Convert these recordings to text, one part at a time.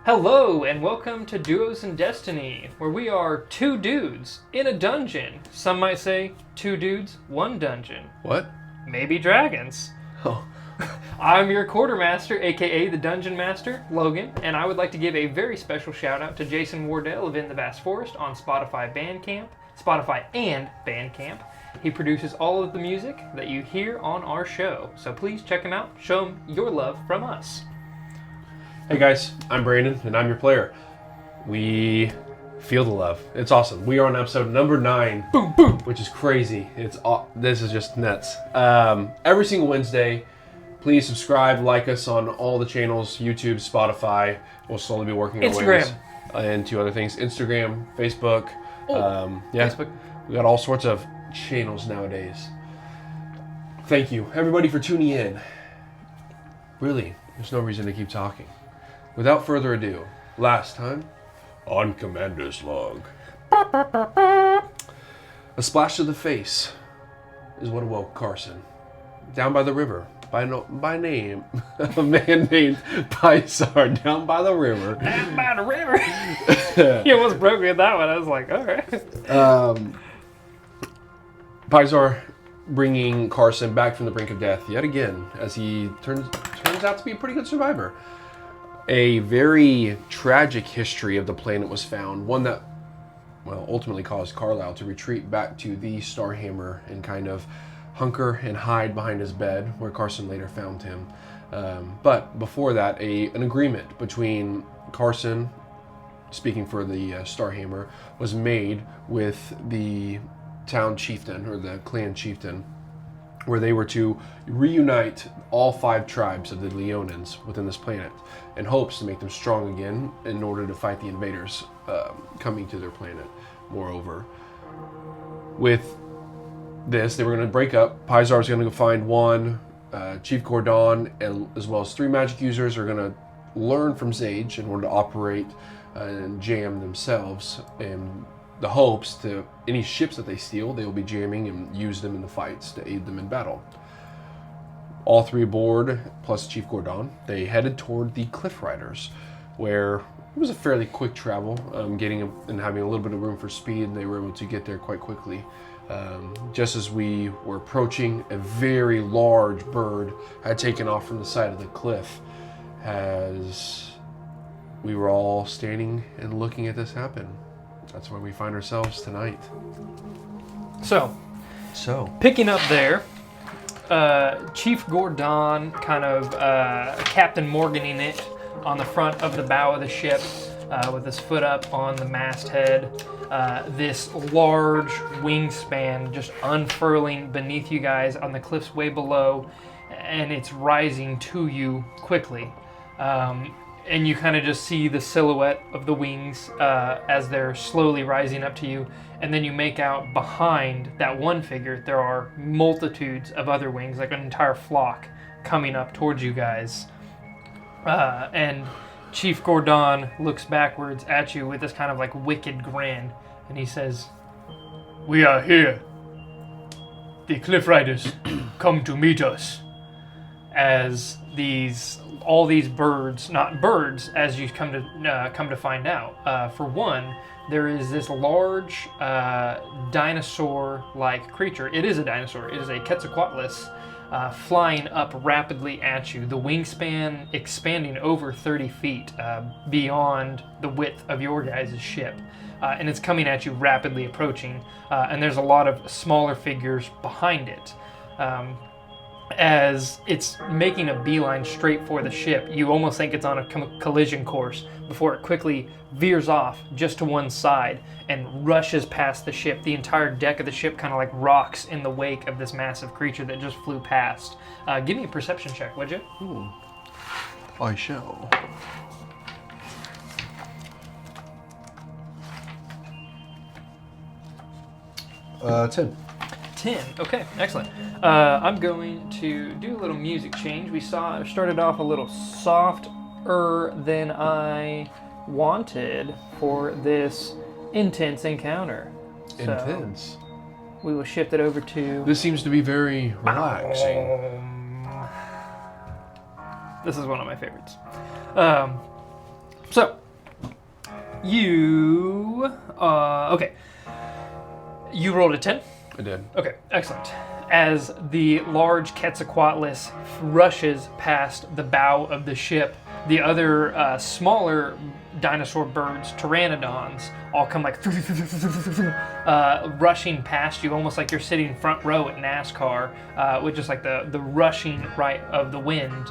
Hello and welcome to Duos in Destiny, where we are two dudes in a dungeon. Some might say two dudes, one dungeon. What? Maybe dragons. Oh. I'm your quartermaster, aka the Dungeon Master, Logan, and I would like to give a very special shout out to Jason Wardell of In the Vast Forest on Spotify and Bandcamp. He produces all of the music that you hear on our show, so please check him out. Show him your love from us. Hey guys, I'm Brandon, and I'm your player. We feel the love. It's awesome. We are on episode number 9. Boom, boom. Which is crazy. This is just nuts. Every single Wednesday, please subscribe, like us on all the channels, YouTube, Spotify. We'll slowly be working our ways into other things. Instagram, Facebook. Facebook. We got all sorts of channels nowadays. Thank you, everybody, for tuning in. Really, there's no reason to keep talking. Without further ado, last time on Commander's Log. A splash to the face is what awoke Carson. Down by the river, by name, a man named Dinosaur, down by the river. Down by the river. He almost broke me with that one. I was like, all right. Pizar bringing Carson back from the brink of death yet again, as he turns out to be a pretty good survivor. A very tragic history of the planet was found, one that, ultimately caused Carlisle to retreat back to the Starhammer and kind of hunker and hide behind his bed, where Carson later found him. But before that, an agreement between Carson, speaking for the Starhammer, was made with the town chieftain, or the clan chieftain, where they were to reunite all 5 tribes of the Leonins within this planet in hopes to make them strong again in order to fight the invaders coming to their planet. Moreover, with this, they were going to break up. Pizar was going to go find one. Chief Gordon, as well as 3 magic users, are going to learn from Zage in order to operate and jam themselves, and the hopes to any ships that they steal, they will be jamming and use them in the fights to aid them in battle. All 3 aboard, plus Chief Gordon, they headed toward the Cliff Riders, where it was a fairly quick travel, getting and having a little bit of room for speed, and they were able to get there quite quickly. Just as we were approaching, a very large bird had taken off from the side of the cliff, as we were all standing and looking at this happen. That's where we find ourselves tonight. So, picking up there, Chief Gordon kind of Captain Morganing it on the front of the bow of the ship with his foot up on the masthead. This large wingspan just unfurling beneath you guys on the cliffs way below, and it's rising to you quickly. And you kind of just see the silhouette of the wings as they're slowly rising up to you. And then you make out behind that one figure, there are multitudes of other wings, like an entire flock, coming up towards you guys. And Chief Gordon looks backwards at you with this kind of like wicked grin. And he says, "We are here. The Cliff Riders come to meet us." As all these birds, not birds, as you come to find out. For one, there is this large dinosaur-like creature. It is a dinosaur. It is a Quetzalcoatlus flying up rapidly at you. The wingspan expanding over 30 feet beyond the width of your guys' ship. And it's coming at you, rapidly approaching. And there's a lot of smaller figures behind it. As it's making a beeline straight for the ship, you almost think it's on a collision course before it quickly veers off just to one side and rushes past the ship. The entire deck of the ship kind of like rocks in the wake of this massive creature that just flew past. Give me a perception check, would you? Ooh. I shall. $10. 10. Okay, excellent. I'm going to do a little music change. We started off a little softer than I wanted for this intense encounter. Intense? We will shift it over to... This seems to be very relaxing. This is one of my favorites. So, you... okay. You rolled a 10? I did. Okay, excellent. As the large Quetzalcoatlus rushes past the bow of the ship, the other smaller dinosaur birds, pteranodons, all come like rushing past you, almost like you're sitting front row at NASCAR, with just like the rushing right of the wind.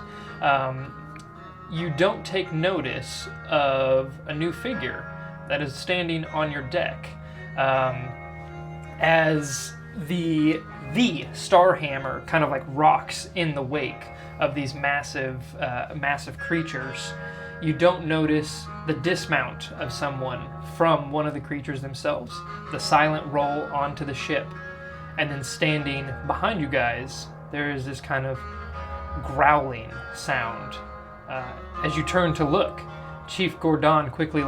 You don't take notice of a new figure that is standing on your deck. As the Starhammer kind of like rocks in the wake of these massive creatures, you don't notice the dismount of someone from one of the creatures themselves, the silent roll onto the ship, and then standing behind you guys, there is this kind of growling sound. As you turn to look, Chief Gordon quickly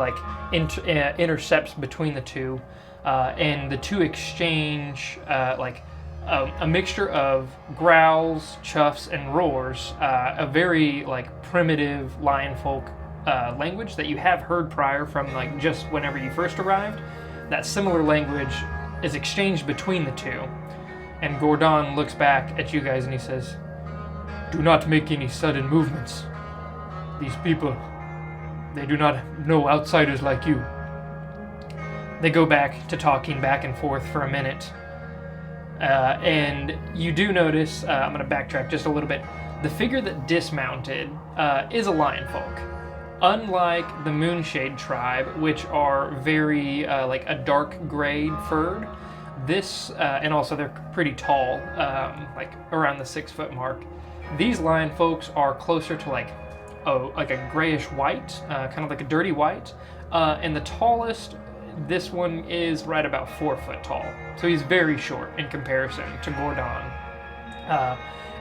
intercepts between the two, and the two exchange a mixture of growls, chuffs, and roars, a very primitive lion folk language that you have heard prior from just whenever you first arrived. That similar language is exchanged between the two, and Gordon looks back at you guys and he says, "Do not make any sudden movements. These people, they do not know outsiders like you." They go back to talking back and forth for a minute. And you do notice, I'm going to backtrack just a little bit, the figure that dismounted is a lion folk. Unlike the Moonshade tribe, which are very a dark gray furred, this, and also they're pretty tall, around the 6 foot mark. These lion folks are closer to a grayish white, kind of like a dirty white, and the tallest, this one is right about 4 foot tall, so he's very short in comparison to Gordon.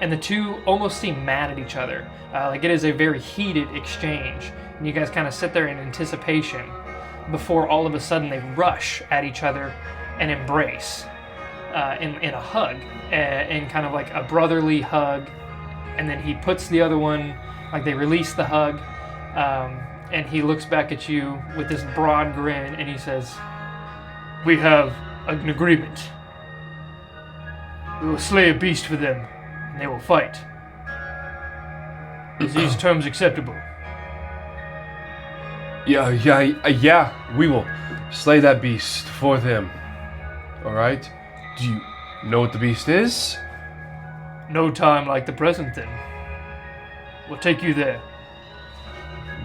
And the two almost seem mad at each other, it is a very heated exchange, and you guys kind of sit there in anticipation before all of a sudden they rush at each other and embrace in a hug, and kind of like a brotherly hug, and then he puts the other one, they release the hug, and he looks back at you with this broad grin and he says, "We have an agreement. We will slay a beast for them and they will fight. Is these terms acceptable?" Yeah, we will slay that beast for them. Alright? Do you know what the beast is? No time like the present then. We'll take you there.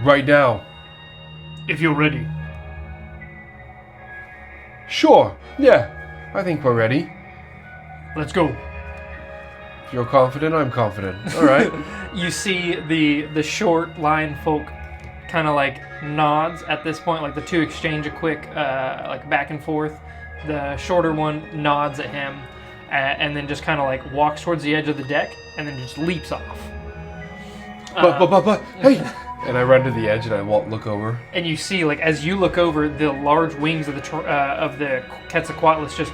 Right now. If you're ready. Sure, yeah, I think we're ready. Let's go. If you're confident, I'm confident. Alright. You see the short lion folk kind of nods at this point, the two exchange a quick back and forth. The shorter one nods at him, and then just kind of walks towards the edge of the deck and then just leaps off. But, hey! And I run to the edge and I look over. And you see, as you look over, the large wings of the Quetzalcoatlus just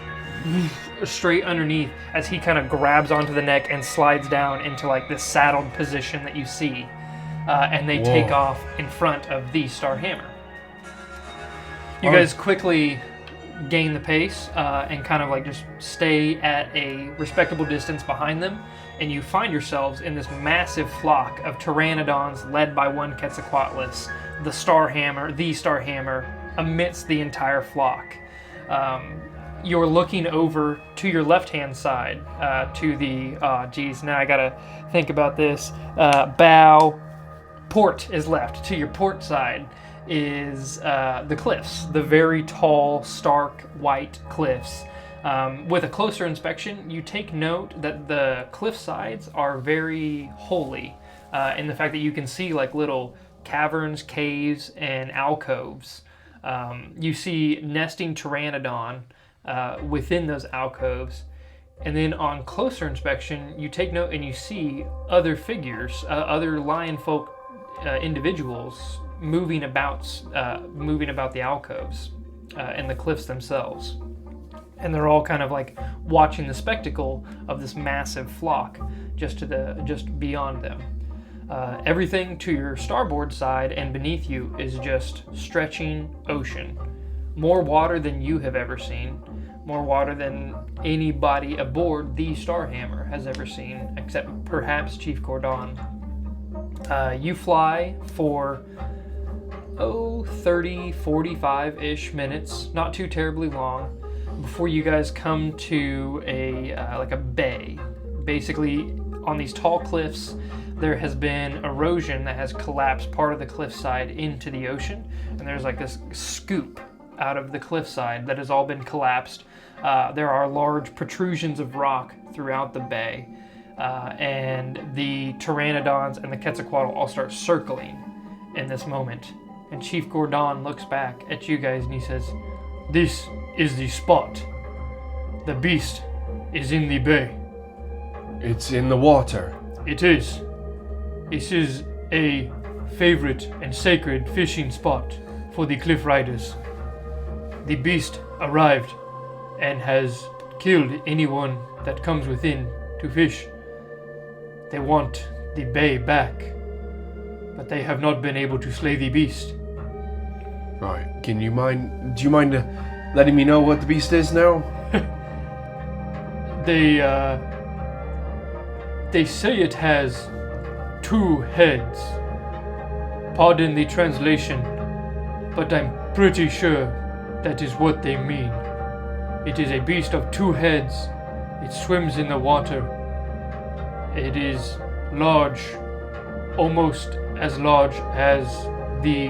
straight underneath as he kind of grabs onto the neck and slides down into this saddled position that you see. And they take off in front of the Starhammer. You guys quickly gain the pace and kind of just stay at a respectable distance behind them. And you find yourselves in this massive flock of pteranodons led by one Quetzalcoatlus, the Starhammer, amidst the entire flock. You're looking over to your left-hand side, to the, now I gotta think about this, port is left. To your port side is the cliffs, the very tall, stark, white cliffs. With a closer inspection, you take note that the cliff sides are very holy, in the fact that you can see little caverns, caves, and alcoves. You see nesting pteranodon within those alcoves, and then on closer inspection, you take note and you see other figures, other lion folk individuals moving about the alcoves and the cliffs themselves. And they're all kind of watching the spectacle of this massive flock just beyond them. Everything to your starboard side and beneath you is just stretching ocean. More water than you have ever seen. More water than anybody aboard the Starhammer has ever seen, except perhaps Chief Gordon. You fly for 30, 45-ish minutes, not too terribly long, before you guys come to a bay. Basically, on these tall cliffs, there has been erosion that has collapsed part of the cliffside into the ocean, and there's like this scoop out of the cliffside that has all been collapsed. There are large protrusions of rock throughout the bay, and the pteranodons and the quetzalcoatl all start circling in this moment. And Chief Gordon looks back at you guys and he says, "This is the spot. The beast is in the bay." It's in the water. It is. This is a favorite and sacred fishing spot for the Cliff Riders. The beast arrived and has killed anyone that comes within to fish. They want the bay back, but they have not been able to slay the beast. Right. Do you mind letting me know what the beast is now? They say it has 2 heads. Pardon the translation, but I'm pretty sure that is what they mean. It is a beast of 2 heads. It swims in the water. It is large, almost as large as the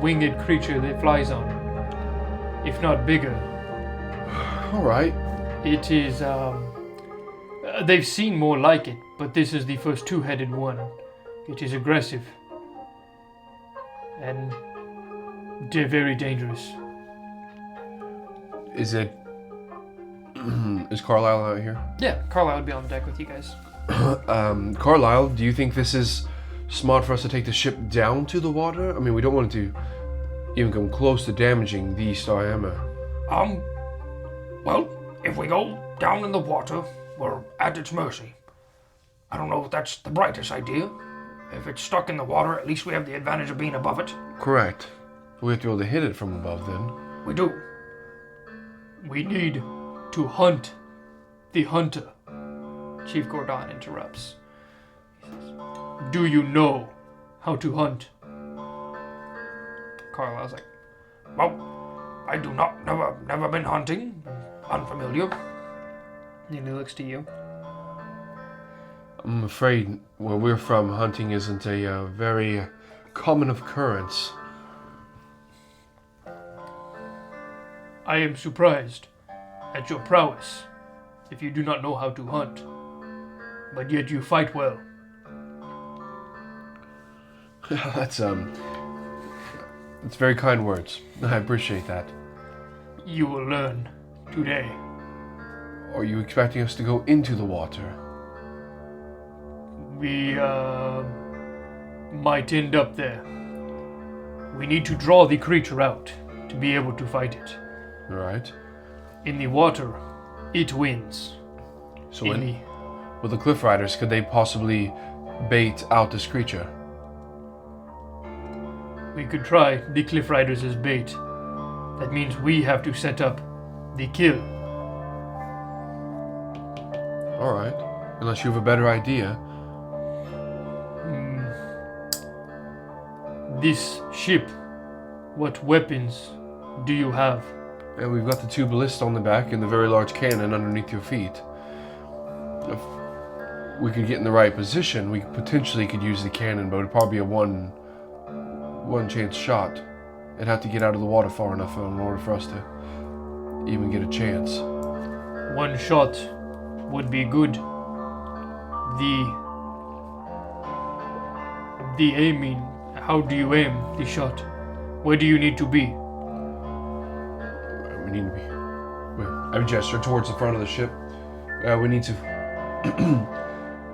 winged creature that flies on, if not bigger. All right. It is, they've seen more like it, but this is the first 2-headed one. It is aggressive and very dangerous. Is Carlisle out here? Yeah, Carlisle would be on the deck with you guys. Carlisle, do you think this is smart for us to take the ship down to the water? I mean, we don't want it to even come close to damaging the Starhammer. Well, if we go down in the water, we're at its mercy. I don't know if that's the brightest idea. If it's stuck in the water, at least we have the advantage of being above it. Correct. We have to be able to hit it from above then. We do. We need to hunt the hunter. Chief Gordon interrupts. He says, "Do you know how to hunt?" Carlisle's like, Well, I do not. Never been hunting. Unfamiliar. and he looks to you. I'm afraid where we're from, hunting isn't a very common occurrence. I am surprised at your prowess if you do not know how to hunt, but yet you fight well. That's very kind words. I appreciate that. You will learn today. Are you expecting us to go into the water? We might end up there. We need to draw the creature out to be able to fight it. Right. In the water, it wins. So with the Cliff Riders, could they possibly bait out this creature? We could try the Cliff Riders as bait. That means we have to set up the kill. Alright. Unless you have a better idea. This ship, what weapons do you have? And we've got the 2 ballists on the back and the very large cannon underneath your feet. If we could get in the right position, we potentially could use the cannon, but it would probably be a one chance shot. It'd have to get out of the water far enough in order for us to even get a chance. One shot would be good. The aiming, how do you aim the shot? Where do you need to be? We need to be... I gesture towards the front of the ship. We need to...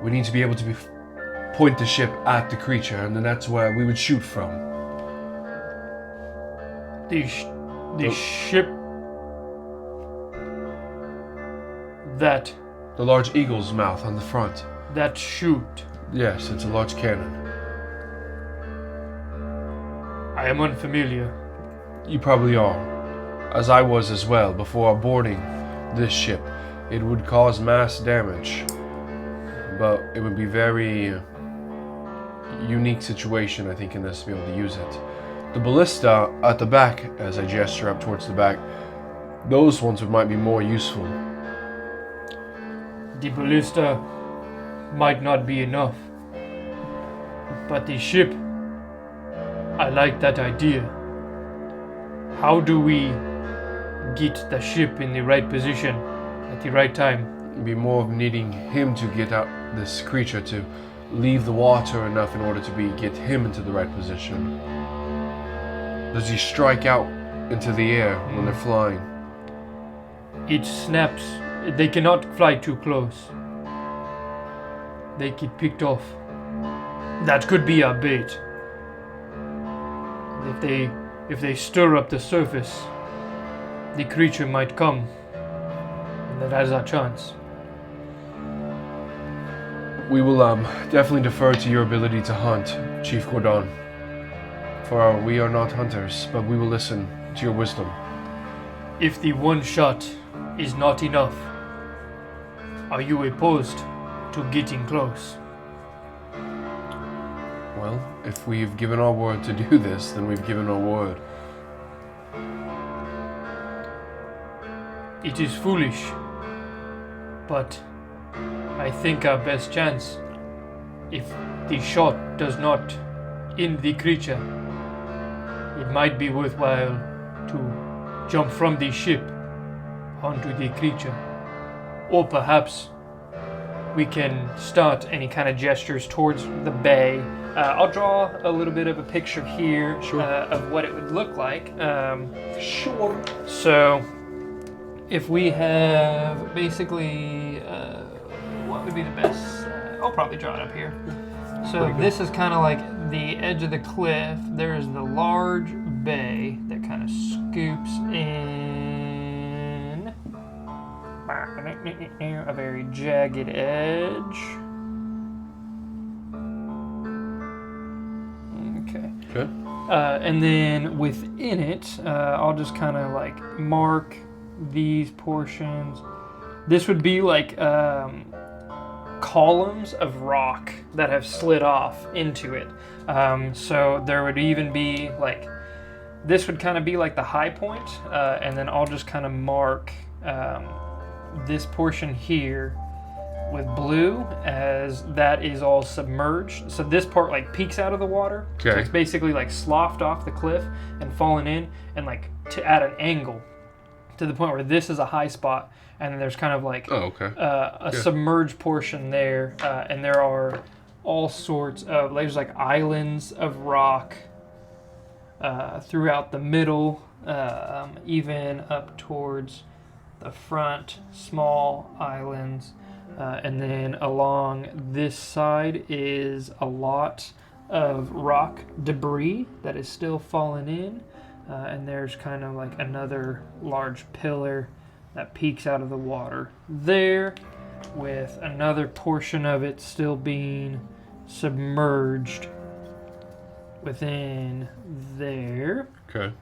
we need to be able to point the ship at the creature, and then that's where we would shoot from. The ship that... The large eagle's mouth on the front. That shoot. Yes, it's a large cannon. I am unfamiliar. You probably are, as I was as well before boarding this ship. It would cause mass damage, but it would be very unique situation, I think, in this to be able to use it. The ballista at the back, as I gesture up towards the back, those ones might be more useful. The ballista might not be enough, but the ship, I like that idea. How do we get the ship in the right position at the right time? It'd be more of needing him to get out this creature to leave the water enough in order to get him into the right position. Does he strike out into the air when they're flying? It snaps. They cannot fly too close. They get picked off. That could be our bait. If they stir up the surface, the creature might come. And that has our chance. We will definitely defer to your ability to hunt, Chief Gordon. For we are not hunters, but we will listen to your wisdom. If the one shot is not enough, are you opposed to getting close? Well, if we've given our word to do this, then we've given our word. It is foolish, but I think our best chance, if the shot does not end the creature, it might be worthwhile to jump from the ship onto the creature. Or perhaps we can start any kind of gestures towards the bay. I'll draw a little bit of a picture here of what it would look like. Sure. So if we have basically, what would be the best? I'll probably draw it up here. So this is kind of like the edge of the cliff. There's the large bay that kind of scoops in a very jagged edge. Okay. Good. And then within it, I'll just kind of like mark these portions. This would be like columns of rock that have slid off into it. So there would even be like, this would kind of be like the high point, and then I'll just kind of mark this portion here with blue, as that is all submerged. So this part like peeks out of the water. Okay. So it's basically like sloughed off the cliff and fallen in, and like at an angle to the point where this is a high spot, and then there's kind of like a submerged portion there, and there are all sorts of, there's like islands of rock throughout the middle, even up towards the front, small islands, and then along this side is a lot of rock debris that is still fallen in, and there's kind of like another large pillar that peeks out of the water there, with another portion of it still being submerged within there. Okay.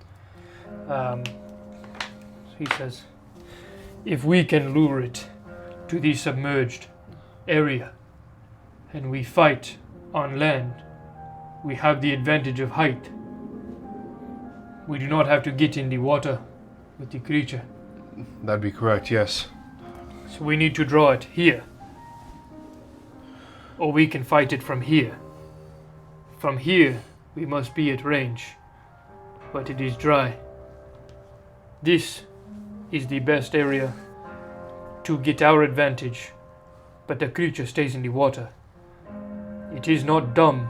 He says, if we can lure it to the submerged area and we fight on land, we have the advantage of height. We do not have to get in the water with the creature. That'd be correct, yes. So we need to draw it here. Or we can fight it from here. From here, we must be at range. But it is dry. This is the best area to get our advantage. But the creature stays in the water. It is not dumb.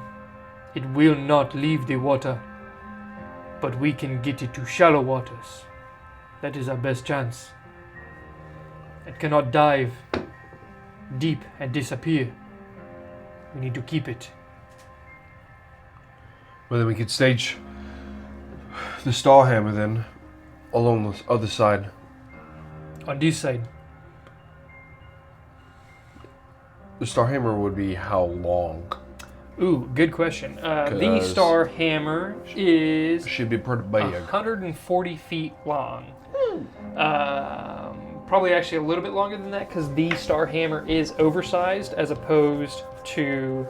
It will not leave the water. But we can get it to shallow waters. That is our best chance. It cannot dive deep and disappear. We need to keep it. Well, then we could stage the Starhammer then along the other side. On this side, The Starhammer would be how long? Ooh, good question. The 'Cause- Star Hammer is Should be pretty big. 140 feet long. Probably actually a little bit longer than that because the Star Hammer is oversized as opposed to.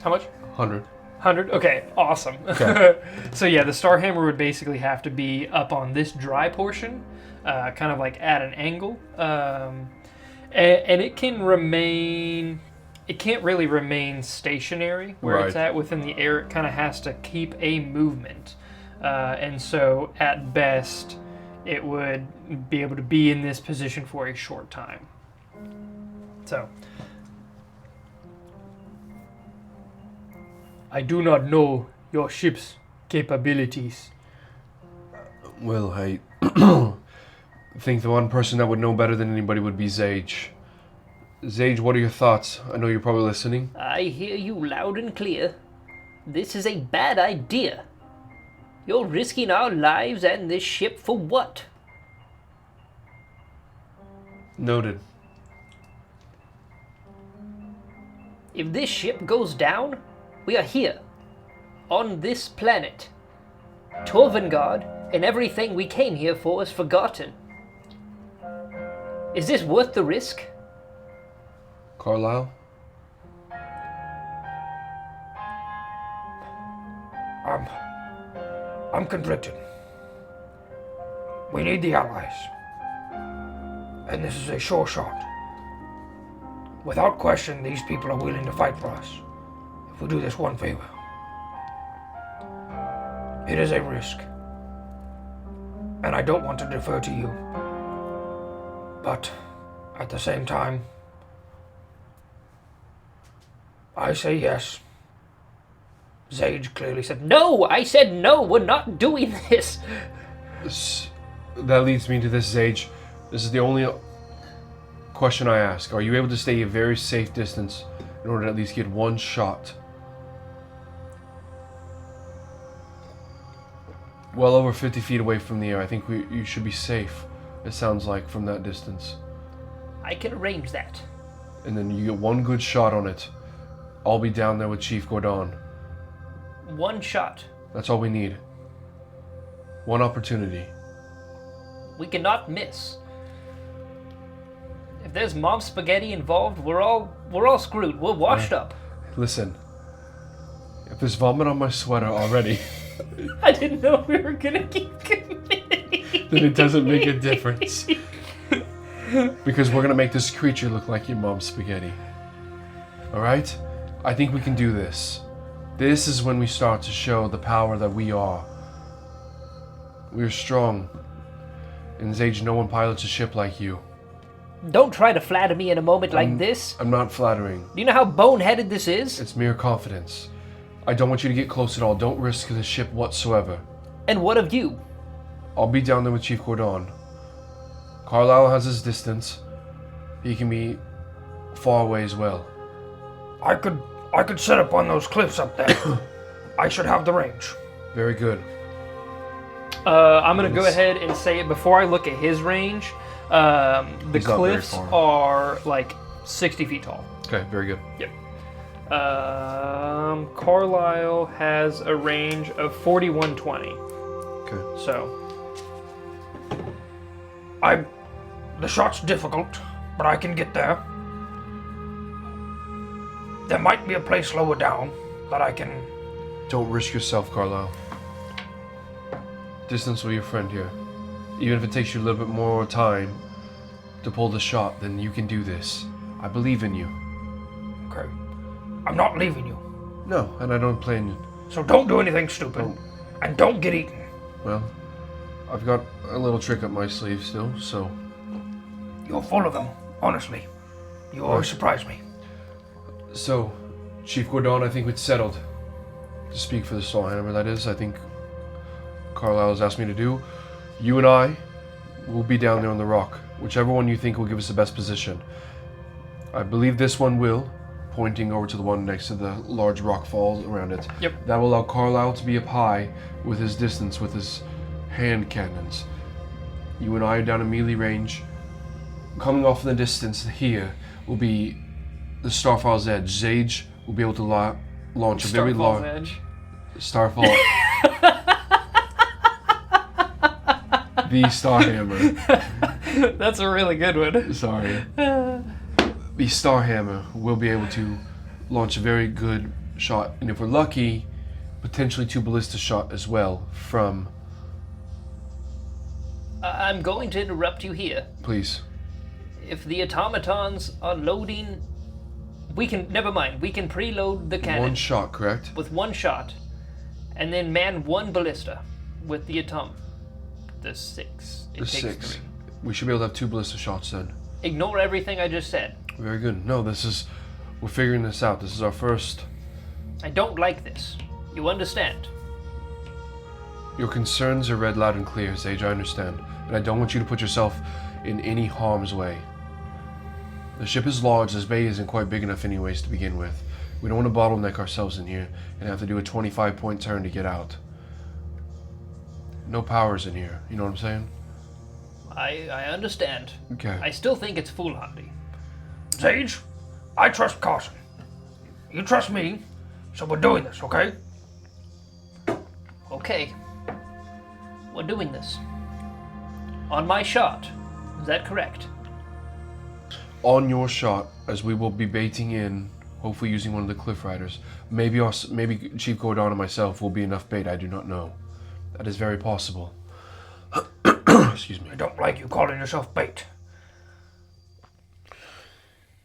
How much? 100. 100? Okay, awesome. Okay. So yeah, the Star Hammer would basically have to be up on this dry portion, kind of like at an angle. And it can remain... It can't really remain stationary where it's Right. at within the air. It kind of has to keep a movement. And so at best, it would be able to be in this position for a short time. So... I do not know your ship's capabilities. Well, I think the one person that would know better than anybody would be Zage. Zage, what are your thoughts? I know you're probably listening. I hear you loud and clear. This is a bad idea. You're risking our lives and this ship for what? Noted. If this ship goes down, we are here, on this planet. Torvengard and everything we came here for is forgotten. Is this worth the risk? Carlisle? I'm conflicted. We need the allies. And this is a sure shot. Without question, these people are willing to fight for us. If we do this one favor. It is a risk. And I don't want to defer to you. But at the same time, I say yes. Zage clearly said no. No, I said no, we're not doing this. That leads me to this, Zage. This is the only question I ask. Are you able to stay a very safe distance in order to at least get one shot? Well over 50 feet away from the air. I think you should be safe, it sounds like, from that distance. I can arrange that. And then you get one good shot on it. I'll be down there with Chief Gordon. One shot. That's all we need. One opportunity. We cannot miss. If there's mom spaghetti involved, we're all screwed. We're washed up. Listen, if there's vomit on my sweater already, I didn't know we were gonna keep committing. then it doesn't make a difference. Because we're gonna make this creature look like your mom's spaghetti. Alright? I think we can do this. This is when we start to show the power that we are. We are strong. And Zage, no one pilots a ship like you. Don't try to flatter me in a moment like this. I'm not flattering. Do you know how boneheaded this is? It's mere confidence. I don't want you to get close at all. Don't risk the ship whatsoever. And what of you? I'll be down there with Chief Gordon. Carlisle has his distance. He can be far away as well. I could set up on those cliffs up there. I should have the range. Very good. I'm going to go ahead and say it before I look at his range. The He's not very cliffs far. are like 60 feet tall. Okay, very good. Yep. Carlisle has a range of 4120. Okay. So, The shot's difficult, but I can get there. There might be a place lower down that I can... Don't risk yourself, Carlisle. Distance with your friend here. Even if it takes you a little bit more time to pull the shot, then you can do this. I believe in you. Okay. I'm not leaving you. No, and I don't plan. So don't do anything stupid. Don't. And don't get eaten. Well, I've got a little trick up my sleeve still, so... You're full of them, honestly. You always surprise me. So, Chief Gordon, I think it's settled. To speak for the Soulhammer, that is, I think Carlisle has asked me to do. You and I will be down there on the rock. Whichever one you think will give us the best position. I believe this one will, pointing over to the one next to the large rock falls around it. Yep. That will allow Carlisle to be up high with his distance, with his hand cannons. You and I are down in melee range. coming off in the distance here will be the Starfall's Edge. Zage will be able to launch a very large... Edge. Starfall. The Starhammer. That's a really good one. Sorry. The Starhammer will be able to launch a very good shot, and if we're lucky, potentially 2 ballista shot as well from... I'm going to interrupt you here. Please. If the automatons are loading, we can, never mind, we can preload the cannon. 1 shot, correct? With 1 shot, and then man 1 ballista with the the 6. It The takes 6. 3. We should be able to have 2 ballista shots then. Ignore everything I just said. Very good. No, we're figuring this out. This is our first... I don't like this. You understand? Your concerns are read loud and clear, Sage, I understand. And I don't want you to put yourself in any harm's way. The ship is large, this bay isn't quite big enough anyways to begin with. We don't want to bottleneck ourselves in here and have to do a 25-point turn to get out. No powers in here, you know what I'm saying? I understand. Okay. I still think it's foolhardy. Sage, I trust Carson. You trust me, so we're doing this, okay? Okay. We're doing this. On my shot. Is that correct? On your shot, as we will be baiting in, hopefully using one of the Cliff Riders. Maybe Chief Gordon and myself will be enough bait, I do not know. That is very possible. Excuse me. I don't like you calling yourself bait.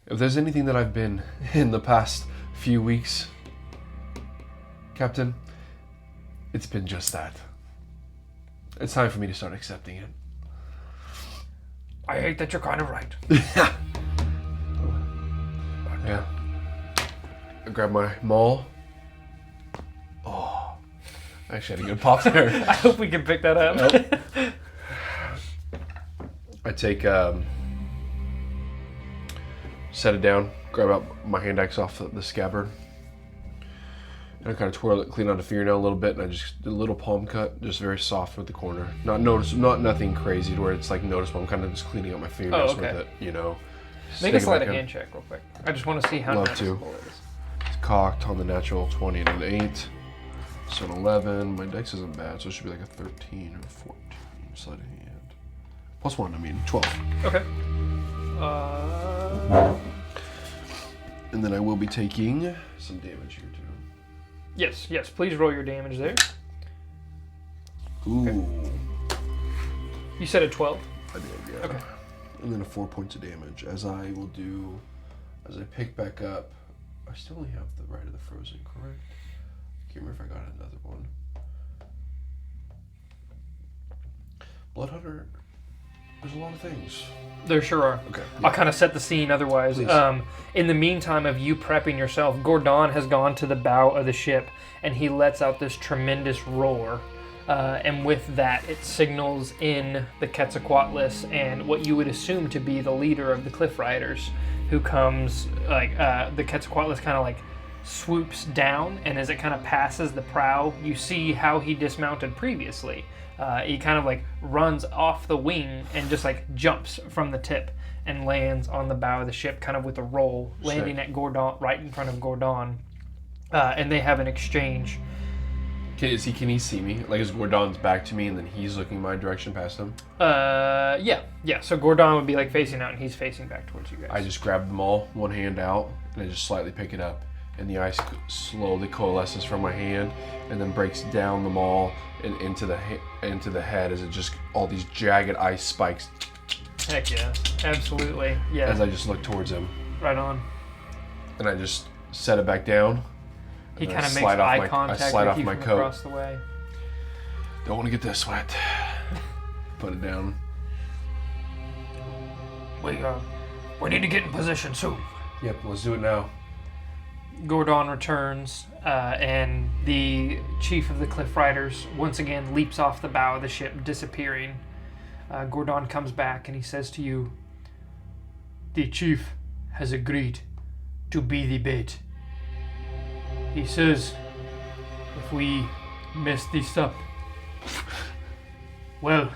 If there's anything that I've been in the past few weeks, Captain, it's been just that. It's time for me to start accepting it. I hate that you're kind of right. Yeah. I grab my maul. Oh, I actually had a good pop there. I hope we can pick that up. Nope. I take, set it down, grab out my hand axe off the scabbard, and I kind of twirl it, clean out the fingernail a little bit, and I just do a little palm cut, just very soft with the corner. Not nothing crazy to where it's like noticeable. I'm kind of just cleaning out my fingernails with it, you know. Make a sleight of hand check real quick. I just want to see how Love noticeable to. it is. It's cocked on the natural 20 and an 8. So an 11. My dex isn't bad, so it should be like a 13 or 14. Sleight of hand. Plus 1, I mean 12. Okay. And then I will be taking some damage here too. Yes. Please roll your damage there. Ooh. Okay. You said a 12? I did, yeah. Okay. And then a 4 points of damage. As I pick back up, I still only have the Rite of the Frozen, correct? I can't remember if I got another one. Blood Hunter, there's a lot of things. There sure are. Okay. I'll kind of set the scene otherwise. Please. In the meantime of you prepping yourself, Gordon has gone to the bow of the ship and he lets out this tremendous roar. And with that, it signals in the Quetzalcoatlus and what you would assume to be the leader of the Cliff Riders, who comes, the Quetzalcoatlus kind of like swoops down, and as it kind of passes the prow, you see how he dismounted previously. He kind of like runs off the wing and just like jumps from the tip and lands on the bow of the ship, kind of with a roll, landing at Gordon, right in front of Gordon. And they have an exchange. Can he see me? Like, is Gordon's back to me and then he's looking my direction past him? Yeah. So Gordon would be like facing out and he's facing back towards you guys. I just grab them all, one hand out, and I just slightly pick it up. And the ice slowly coalesces from my hand and then breaks down the maul and into the head as it just, all these jagged ice spikes. Heck yeah. Absolutely. Yeah. As I just look towards him. Right on. And I just set it back down. He And kind I of makes slide off eye my- contact I slide with off you my from coat. across the way. Don't want to get this wet. Put it down. We need to get in position soon. Yep, let's do it now. Gordon returns, and the chief of the Cliff Riders once again leaps off the bow of the ship, disappearing. Gordon comes back and he says to you, "The chief has agreed to be the bait. He says if we mess this up, well,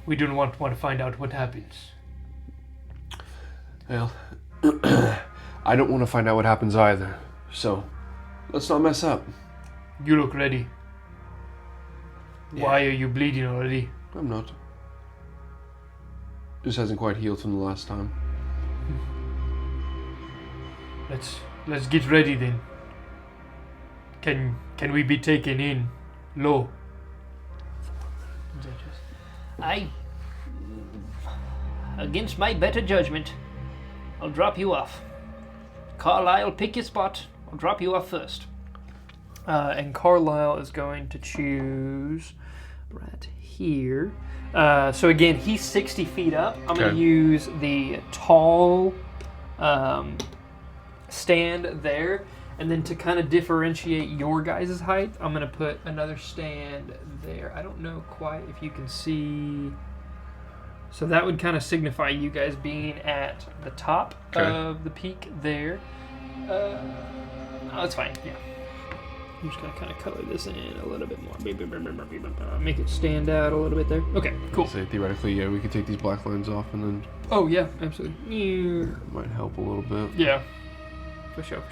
we don't want to find out what happens." Well, I don't want to find out what happens either. So, let's not mess up. You look ready. Why are you bleeding already? I'm not. Just hasn't quite healed from the last time. Let's get ready then. Can we be taken in? Low. Against my better judgment, I'll drop you off. Carlisle, pick your spot. I'll drop you off first. And Carlisle is going to choose right here. So again, he's 60 feet up. I'm going to use the tall stand there. And then to kind of differentiate your guys' height, I'm going to put another stand there. I don't know quite if you can see. So that would kind of signify you guys being at the top of the peak there. Oh, it's fine, yeah. I'm just going to kind of color this in a little bit more. Make it stand out a little bit there. Okay, cool. So theoretically, yeah, we could take these black lines off and then... Oh, yeah, absolutely. It might help a little bit. Yeah, for sure.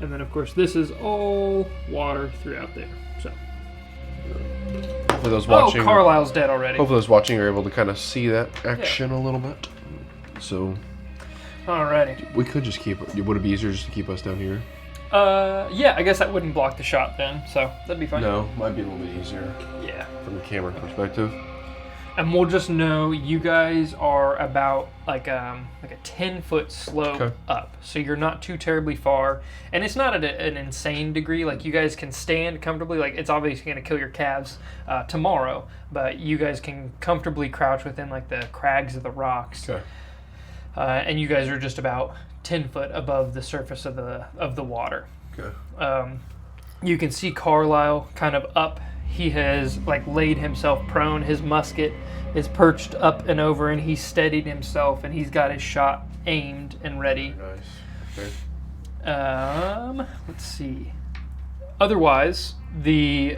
And then, of course, this is all water throughout there. So. Hopefully those watching... Oh, Carlisle's dead already. Hopefully those watching are able to kind of see that action a little bit. So... Alrighty. We could just keep... Would it be easier just to keep us down here? Yeah, I guess that wouldn't block the shot then, so that'd be fine. No, might be a little bit easier. Yeah. From the camera perspective. And we'll just know you guys are about like a 10-foot slope up, so you're not too terribly far, and it's not at an insane degree. Like you guys can stand comfortably. Like it's obviously going to kill your calves tomorrow, but you guys can comfortably crouch within like the crags of the rocks. Okay. And you guys are just about 10 foot above the surface of the water. Okay. You can see Carlisle kind of up. He has like laid himself prone. His musket is perched up and over, and he's steadied himself, and he's got his shot aimed and ready. Nice. Okay. Let's see. Otherwise, the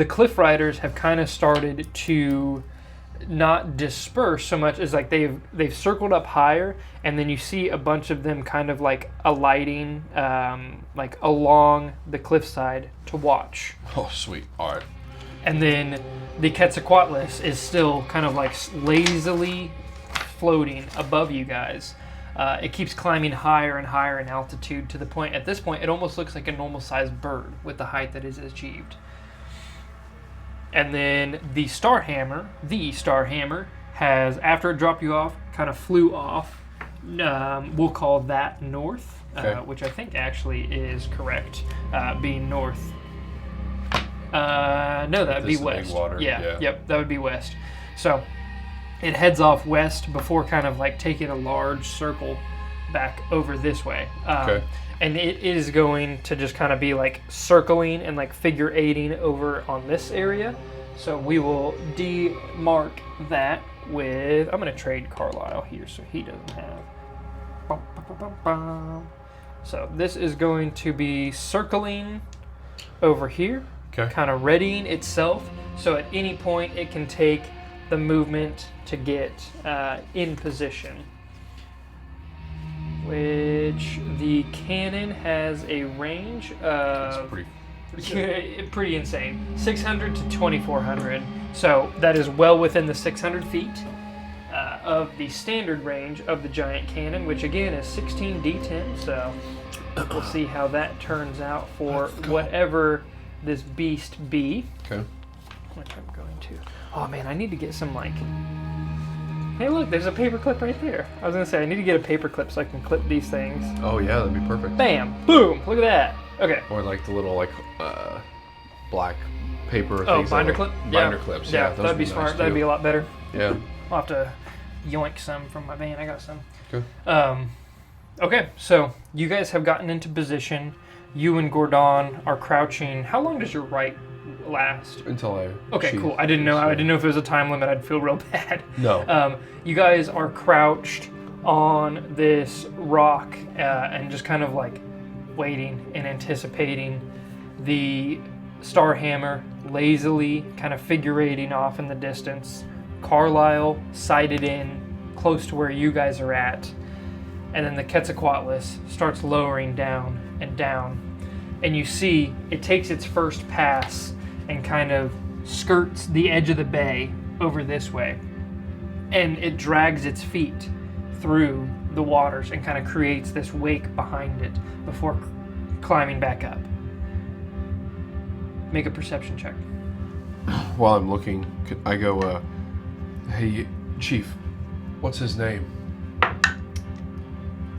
Cliff Riders have kind of started to not disperse so much as like they've circled up higher, and then you see a bunch of them kind of like alighting like along the cliffside to watch. Oh, sweet. All right. And then the Quetzalcoatlus is still kind of like lazily floating above you guys. It keeps climbing higher and higher in altitude to the point, at this point, it almost looks like a normal-sized bird with the height that is achieved. And then the Starhammer has, after it dropped you off, kind of flew off. We'll call that north, which I think actually is correct, being north. No, that would be west. Yep, that would be west. So it heads off west before kind of like taking a large circle back over this way. And it is going to just kind of be like circling and like figure eighting over on this area. So we will demark that with, I'm going to trade Carlisle here so he doesn't have. So this is going to be circling over here, kind of readying itself. So at any point it can take the movement to get in position. Which the cannon has a range of pretty insane, 600 to 2400. So that is well within the 600 feet of the standard range of the giant cannon, which again is 16 D10. So we'll see how that turns out for whatever this beast be. Okay. Which I'm going to. Oh man, I need to get some like. Hey, look, there's a paper clip right there. I was going to say, I need to get a paper clip so I can clip these things. Oh, yeah, that'd be perfect. Bam! Boom! Look at that. Okay. Or like the little, like, black paper Oh, things. binder clip? Binder clips, yeah. That'd be smart. Nice That'd too. be a lot better. Yeah. I'll have to yoink some from my van. I got some. Okay. Okay, so you guys have gotten into position. You and Gordon are crouching. How long does your right last? Until I... Okay, cool. I didn't know. I didn't know if it was a time limit. I'd feel real bad. No. You guys are crouched on this rock and just kind of like waiting and anticipating the Starhammer lazily kind of figurating off in the distance. Carlisle sighted in close to where you guys are at. and then the Quetzalcoatlus starts lowering down and down. And you see it takes its first pass and kind of skirts the edge of the bay over this way. And it drags its feet through the waters and kind of creates this wake behind it before climbing back up. Make a perception check. While I'm looking, I go, hey, Chief, what's his name?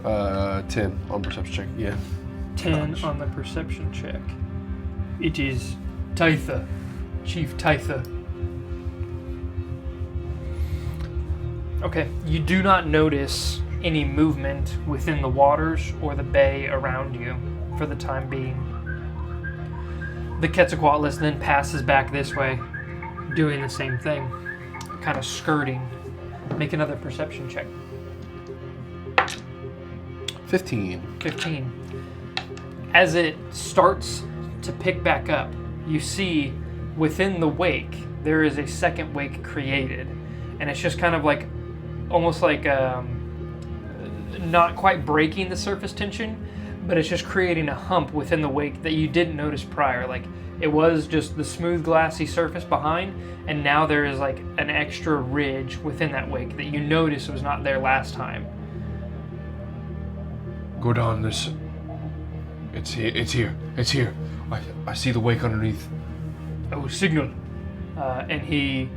10 on perception check, yeah. 10 on the perception check. It is Tytha, Chief Tytha. Okay, you do not notice any movement within the waters or the bay around you for the time being. The Quetzalcoatlus then passes back this way, doing the same thing, kind of skirting. Make another perception check. 15. 15. As it starts to pick back up, you see within the wake, there is a second wake created. And it's just kind of like, almost like not quite breaking the surface tension, but it's just creating a hump within the wake that you didn't notice prior. Like, it was just the smooth, glassy surface behind, and now there is like an extra ridge within that wake that you noticed was not there last time. Gordon, it's here. I see the wake underneath. Oh, signal. And he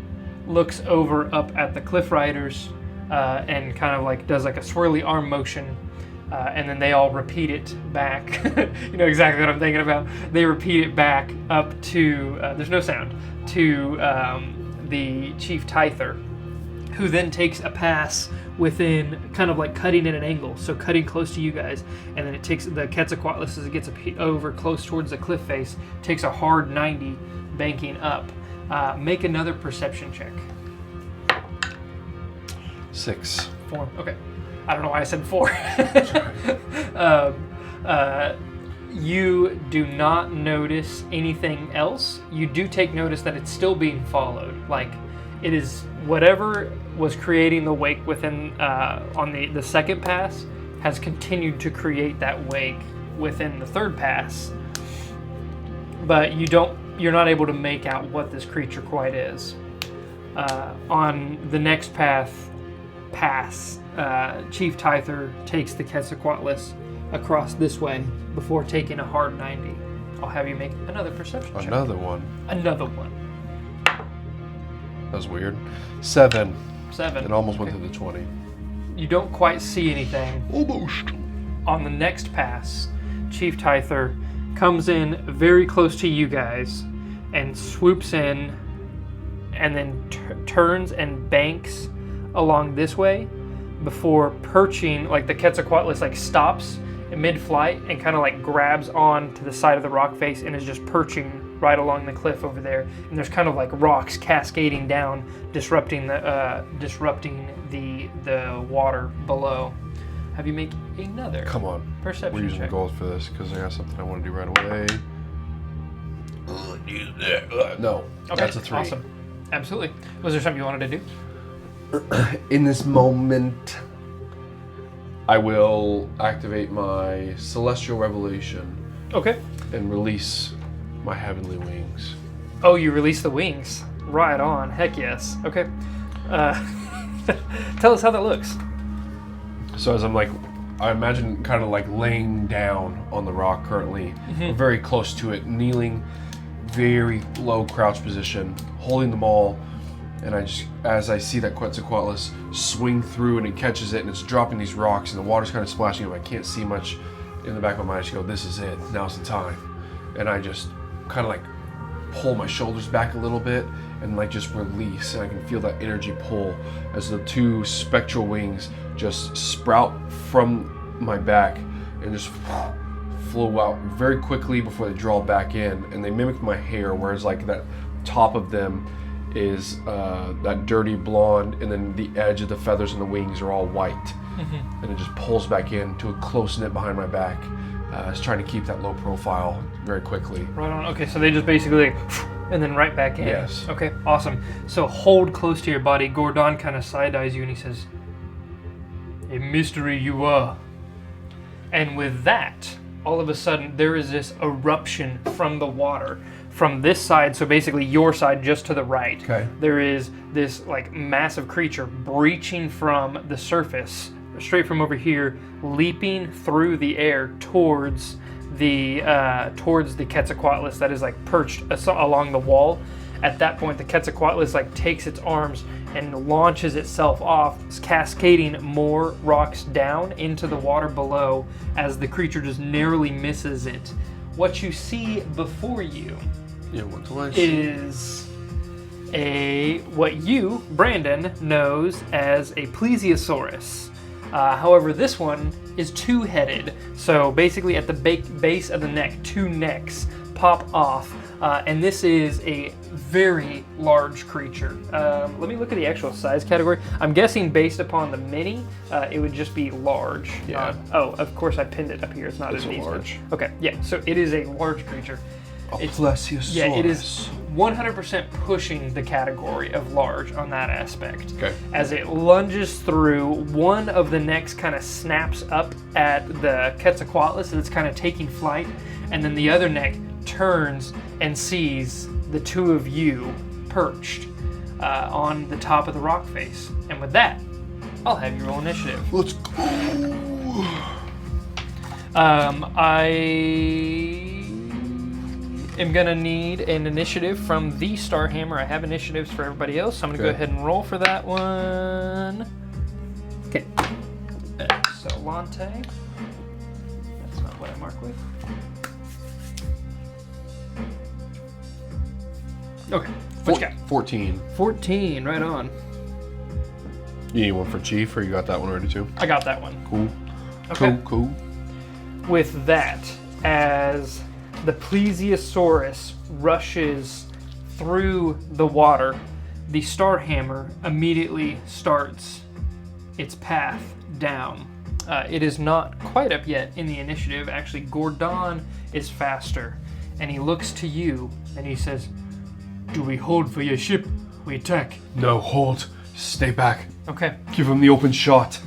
looks over up at the Cliff Riders and kind of like does like a swirly arm motion. And then they all repeat it back. You know exactly what I'm thinking about. They repeat it back up to, there's no sound, to the Chief Tyther, who then takes a pass within, kind of like cutting at an angle, so cutting close to you guys, and then it takes the Quetzalcoatlus as it gets over close towards the cliff face, takes a hard 90, banking up. Make another perception check. 6. 4. Okay. I don't know why I said 4. You do not notice anything else. You do take notice that it's still being followed. Like, it is whatever was creating the wake within on the second pass has continued to create that wake within the third pass. But you're not able to make out what this creature quite is. On the next pass, Chief Tyther takes the Quetzalcoatlus across this way before taking a hard 90. I'll have you make another perception check. Another one. That was weird. 7. 7. It almost went to the 20. You don't quite see anything. Almost. On the next pass, Chief Tyther comes in very close to you guys and swoops in and then turns and banks along this way before perching, like the Quetzalcoatlus like stops in mid-flight and kind of like grabs on to the side of the rock face and is just perching right along the cliff over there. And there's kind of like rocks cascading down, disrupting the water below. Have you make another Come on. perception We're using check. gold for this because I got something I want to do right away. No. Okay, That's a 3. awesome. Absolutely. Was there something you wanted to do? In this moment, I will activate my Celestial Revelation Okay. and release my Heavenly Wings. Oh, you release the wings. Right on. Heck yes. Okay. Tell us how that looks. So as I'm like, I imagine kind of like laying down on the rock currently, very close to it, kneeling, very low crouch position, holding them all. And as I see that Quetzalcoatlus swing through and it catches it and it's dropping these rocks and the water's kind of splashing up, I can't see much in the back of my mind. I just go, this is it, now's the time. And I just kind of like pull my shoulders back a little bit and like just release, and I can feel that energy pull as the 2 spectral wings just sprout from my back and just flow out very quickly before they draw back in, and they mimic my hair, whereas like that top of them is that dirty blonde, and then the edge of the feathers and the wings are all white. And it just pulls back in to a close knit behind my back. It's trying to keep that low profile very quickly. Right on. Okay, so they just basically like, and then right back in. Yes. Okay, awesome. So hold close to your body. Gordon kind of side-eyes you and he says, "A mystery you are, And with that, all of a sudden, there is this eruption from the water. From this side, so basically your side just to the right, Okay. there is this like massive creature breaching from the surface, straight from over here, leaping through the air towards the Quetzalcoatlus that is like perched along the wall. At that point, the Quetzalcoatlus like takes its arms and launches itself off, cascading more rocks down into the water below as the creature just narrowly misses it. What you see before you What do I see? is what you, Brandon, knows as a plesiosaurus. However, this one is two-headed. So basically at the base of the neck, two necks pop off. And this is a very large creature. Let me look at the actual size category. I'm guessing based upon the mini, it would just be large. Yeah. Of course I pinned it up here. It's not It's as easy. large. Okay, yeah, so it is a large creature. A plesiosaurus. Yeah, it is 100% pushing the category of large on that aspect. Okay. As it lunges through, one of the necks kind of snaps up at the Quetzalcoatlus and it's kind of taking flight, and then the other neck turns and sees the two of you perched on the top of the rock face. And with that, I'll have you roll initiative. Let's go. I am gonna need an initiative from the Starhammer. I have initiatives for everybody else, so I'm gonna go Okay. ahead and roll for that one. Okay. Solante. That's not what I mark with. Okay. What you got? 14. 14, right on. You need one for Chief, or you got that one already too? I got that one. Cool. Okay. Cool. With that, as the plesiosaurus rushes through the water, the Starhammer immediately starts its path down. It is not quite up yet in the initiative. Actually, Gordon is faster, and he looks to you and he says, "Do we hold for your ship? We attack." No, hold. Stay back. Okay. Give him the open shot.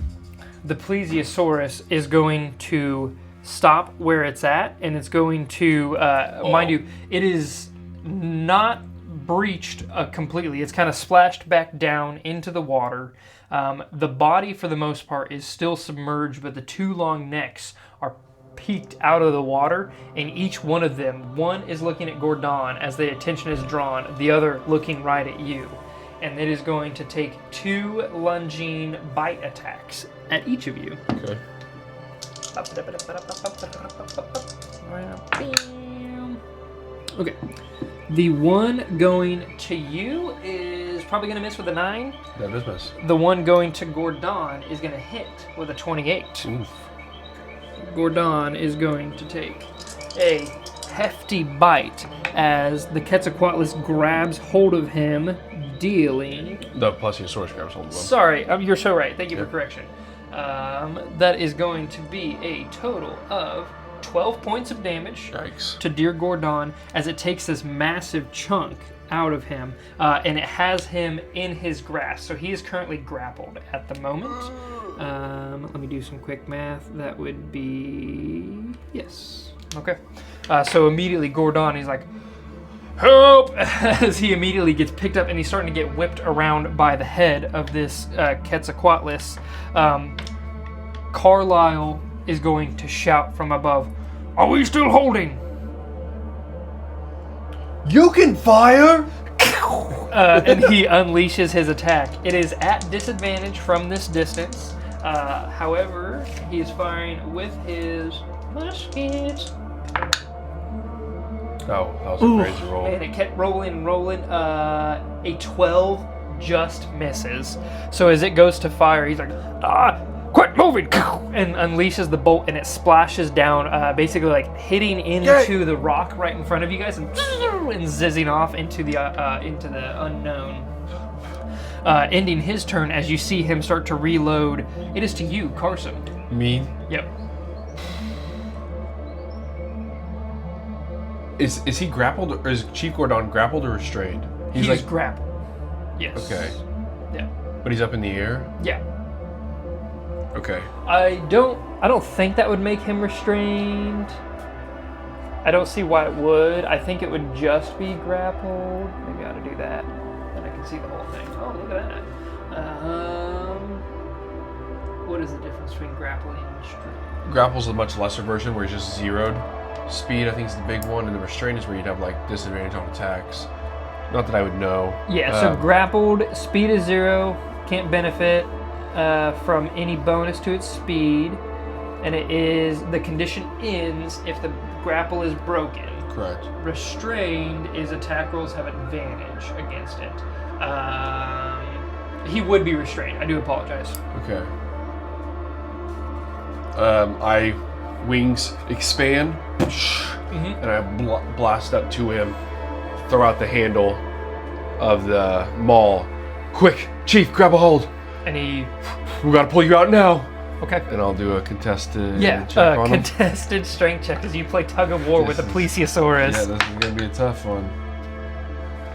The plesiosaurus is going to stop where it's at, and it's going to, mind you, it is not breached completely. It's kind of splashed back down into the water. The body, for the most part, is still submerged, but the two long necks are peeked out of the water, and each one of them, one is looking at Gordon as the attention is drawn, the other looking right at you. And it is going to take 2 lunging bite attacks at each of you. Okay. Okay. The one going to you is probably going to miss with a 9. That is miss. The one going to Gordon is going to hit with a 28. Oof. Gordon is going to take a hefty bite as the Quetzalcoatlus grabs hold of him, dealing... The plesiosaurus grabs hold of him. Sorry, you're so right. Thank you for correction. That is going to be a total of 12 points of damage Yikes. to Dear Gordon as it takes this massive chunk out of him, and it has him in his grasp. So he is currently grappled at the moment. Let me do some quick math. That would be... Yes. Okay. So immediately Gordon, he's like, "Help!" as he immediately gets picked up and he's starting to get whipped around by the head of this Quetzalcoatlus. Carlisle is going to shout from above, "Are we still holding?" You can fire! And he unleashes his attack. It is at disadvantage from this distance. However, he is firing with his musket. Oh, that was a crazy roll. And it kept rolling and rolling. A 12 just misses. So as it goes to fire, he's like, "Quit moving!" and unleashes the bolt, and it splashes down, basically like hitting into the rock right in front of you guys, and zizzing off into the unknown. Ending his turn as you see him start to reload. It is to you, Carson. Me? Yep. Is he grappled, or is Chief Gordon grappled or restrained? He's like grappled. Yes. Okay. Yeah. But he's up in the air? Yeah. Okay. I don't think that would make him restrained. I don't see why it would. I think it would just be grappled. Maybe I ought to do that. Then I can see the whole thing. Oh, look at that. What is the difference between grappling and restraint? Grapple's a much lesser version where he's just zeroed. Speed, I think, is the big one, and the restraint is where you'd have like disadvantage on attacks. Not that I would know. Yeah, so grappled, speed is 0, can't benefit from any bonus to its speed, and the condition ends if the grapple is broken. Correct. Restrained is attack rolls have advantage against it. He would be restrained. I do apologize. Okay. I wings expand, and I blast up to him, throw out the handle of the maul. Quick, Chief, grab a hold. And We gotta pull you out now. Okay. And I'll do a contested check on him. Contested strength check as you play tug of war with a Plesiosaurus. Yeah, this is gonna be a tough one.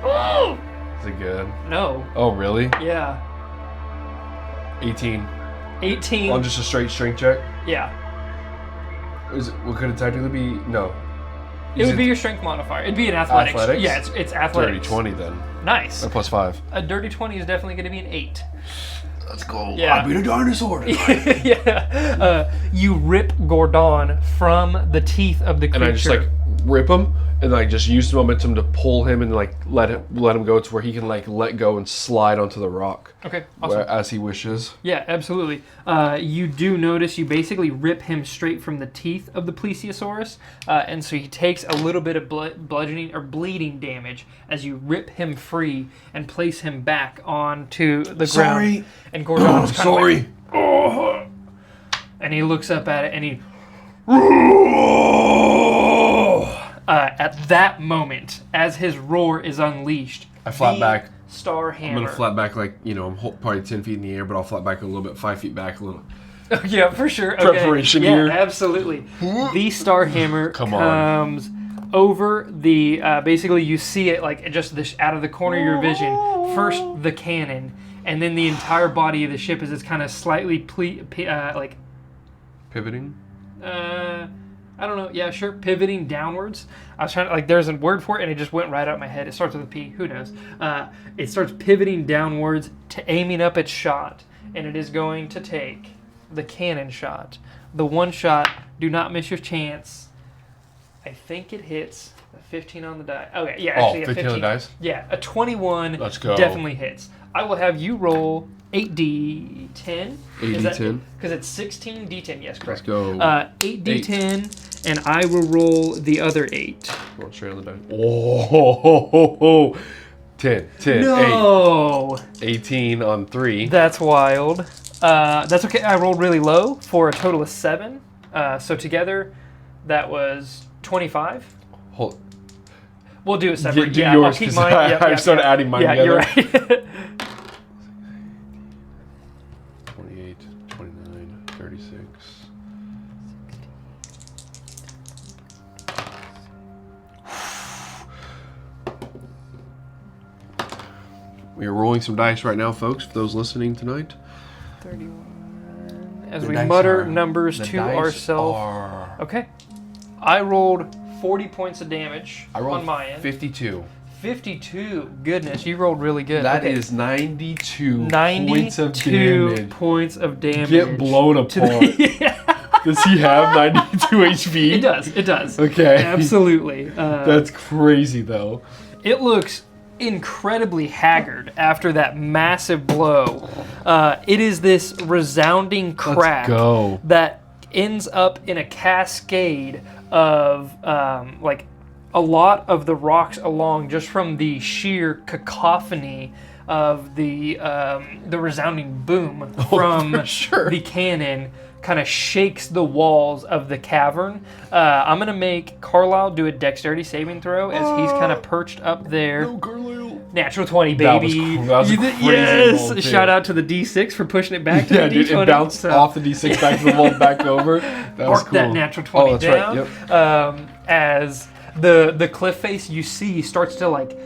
Oh! Is it good? No. Oh, really? Yeah. 18. 18. On just a straight strength check? Yeah. What could it technically be? No. It would be your strength modifier. It'd be an athletics. Athletics? Yeah, it's athletics. Dirty 20 then. Nice. Or +5. A dirty 20 is definitely going to be an 8. Let's go. Yeah. I beat a dinosaur. Yeah. You rip Gordon from the teeth of the creature. And I just like rip him and like just use the momentum to pull him and like let him go to where he can like let go and slide onto the rock. Okay, awesome. As he wishes. Yeah, absolutely. You do notice you basically rip him straight from the teeth of the Plesiosaurus, and so he takes a little bit of bludgeoning or bleeding damage as you rip him free and place him back onto the ground. And Gordon is kind of like, oh. And he looks up at it and he. At that moment, as his roar is unleashed, I flap back. Star Hammer. I'm gonna flap back like, I'm probably 10 feet in the air, but I'll flap back a little bit, 5 feet back a little. Yeah, for sure. Okay. Preparation here. Yeah, absolutely. The Star Hammer comes over the. Basically, you see it like just this out of the corner of your vision. First, the cannon, and then the entire body of the ship as it's kind of slightly Pivoting. I don't know. Yeah, sure. Pivoting downwards. I was trying to, there's a word for it, and it just went right out my head. It starts with a P. Who knows? It starts pivoting downwards to aiming up its shot, and it is going to take the cannon shot. The one shot. Do not miss your chance. I think it hits a 15 on the die. Okay, yeah, actually, 15 on the dice? Yeah, a 21. Let's go. Definitely hits. I will have you roll 8d10. 8d10. Because it's 16 d10. Yes, correct. Let's go. 8d10, and I will roll the other 8. Roll straight on the die. Oh, 10, no. 8. 18 on 3. That's wild. That's okay. I rolled really low for a total of 7. So together, that was 25. Hold. We'll do it separate. Do Yeah, yours, I'll keep 'cause mine. I've started adding mine together. Yeah, you're right. 28, 29, 36. We are rolling some dice right now, folks, for those listening tonight. 31. As we mutter numbers to ourselves. Okay. I rolled 40 points of damage on my end. 52. 52. Goodness, you rolled really good. That is 92 92 points of damage. Get blown apart. Does he have 92 HP? It does. Okay. Absolutely. That's crazy, though. It looks incredibly haggard after that massive blow. It is this resounding crack that ends up in a cascade of a lot of the rocks along just from the sheer cacophony of the resounding boom from the cannon kind of shakes the walls of the cavern. I'm going to make Carlisle do a dexterity saving throw as he's kind of perched up there. No, Carlisle. Natural 20, baby. That was crazy. Yes! Shout out to the D6 for pushing it back to the D20. Dude, it bounced off the D6 back to the wall, back over. That was cool. That natural 20 down. Right. Yep. As the cliff face you see starts to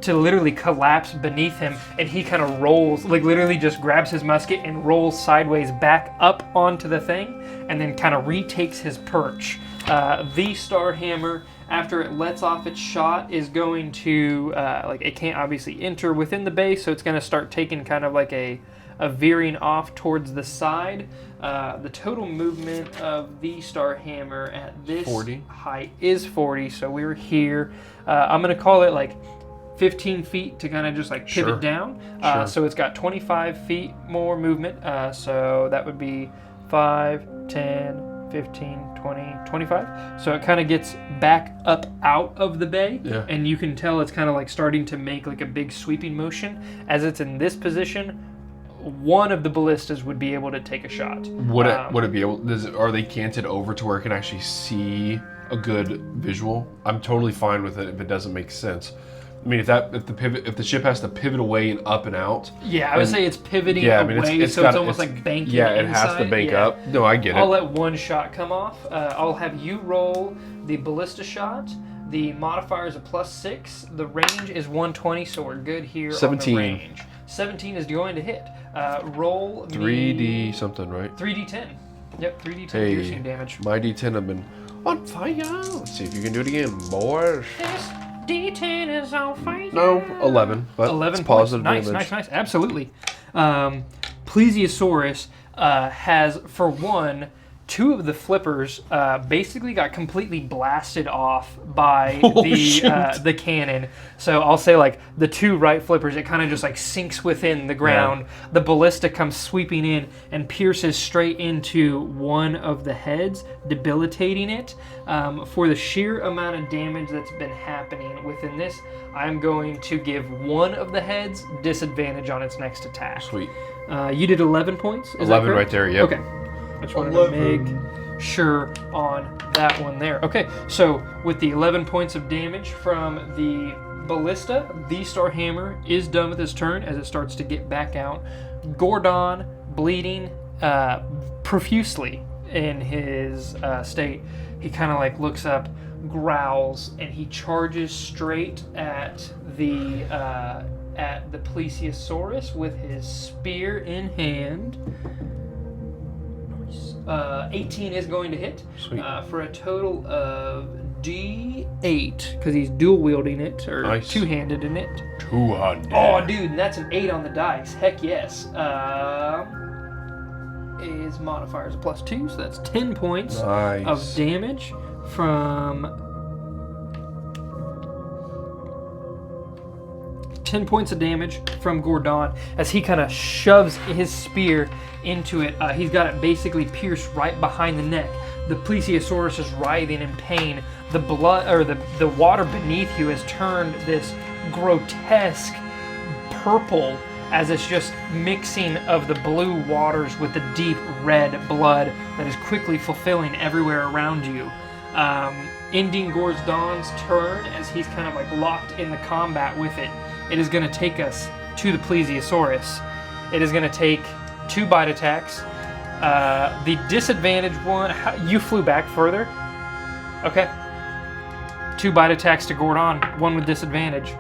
to literally collapse beneath him, and he kind of rolls, like literally just grabs his musket and rolls sideways back up onto the thing, and then kind of retakes his perch. The Star Hammer, after it lets off its shot, is going to, like, it can't obviously enter within the base, so it's going to start taking kind of like a veering off towards the side. The total movement of the Star Hammer at this 40. height is 40, so we were here. I'm going to call it like 15 feet to kind of just like pivot down. So it's got 25 feet more movement. So that would be 5, 10, 15, 20, 25. So it kind of gets back up out of the bay, and you can tell it's kind of like starting to make like a big sweeping motion. As it's in this position, one of the ballistas would be able to take a shot. Would it be able? Are they canted over to where it can actually see a good visual? I'm totally fine with it if it doesn't make sense. I mean, if the ship has to pivot away and up and out. Yeah, I would say it's pivoting away, so it's almost like banking. Yeah, it has to bank up. No, I get it. I'll let one shot come off. I'll have you roll the ballista shot. The modifier is a +6. The range is 120, so we're good here 17. on the range. 17 is going to hit. Roll 3D something, right? 3d10. Yep, 3d10 Hey, piercing damage. my D10 have been on fire. Let's see if you can do it again, boys. This D10 is on fire. No, 11. But 11 it's positive points. damage. Nice. Absolutely. Plesiosaurus has, for one, 2 of the flippers basically got completely blasted off by the cannon. So I'll say like the 2 right flippers, it kind of just like sinks within the ground. Yeah. The ballista comes sweeping in and pierces straight into one of the heads, debilitating it. For the sheer amount of damage that's been happening within this, I'm going to give one of the heads disadvantage on its next attack. Sweet. You did 11 points? Is 11 that right there, yep. Okay. I just wanted to make sure on that one there. Okay, so with the 11 points of damage from the ballista, the Star Hammer is done with his turn as it starts to get back out. Gordon, bleeding profusely in his state, he kind of like looks up, growls, and he charges straight at the Plesiosaurus with his spear in hand. 18 is going to hit for a total of D8 because he's dual wielding it or two-handed in it. Two-handed. Oh, dude, and that's an 8 on the dice. Heck yes. His modifier is a +2, so that's 10 points of damage from. 10 points of damage from Gordon as he kind of shoves his spear into it. He's got it basically pierced right behind the neck. The Plesiosaurus is writhing in pain. The blood or the water beneath you has turned this grotesque purple as it's just mixing of the blue waters with the deep red blood that is quickly fulfilling everywhere around you. Ending Gordon's turn as he's kind of like locked in the combat with it. It is going to take us to the Plesiosaurus. It is going to take 2 bite attacks. The disadvantage one, you flew back further. Okay. 2 bite attacks to Gordon, 1 with disadvantage.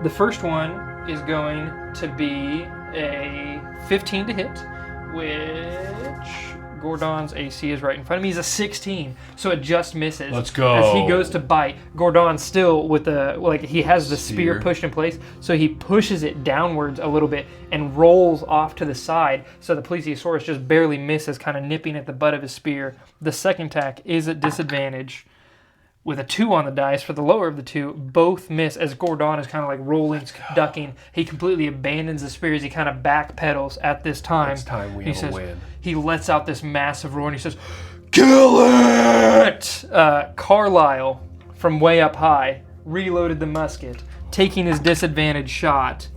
The first one is going to be a 15 to hit, which Gordon's AC is right in front of me. He's a 16, so it just misses. Let's go. As he goes to bite, Gordon still with he has the spear pushed in place, so he pushes it downwards a little bit and rolls off to the side, so the Plesiosaurus just barely misses, kind of nipping at the butt of his spear. The second attack is at disadvantage with a 2 on the dice. For the lower of the 2, both miss as Gordon is kind of like rolling, ducking. He completely abandons the spear as he kind of backpedals at this time. It's time we have a win. He lets out this massive roar and he says, "Kill it!" Carlisle, from way up high, reloaded the musket, taking his disadvantage shot.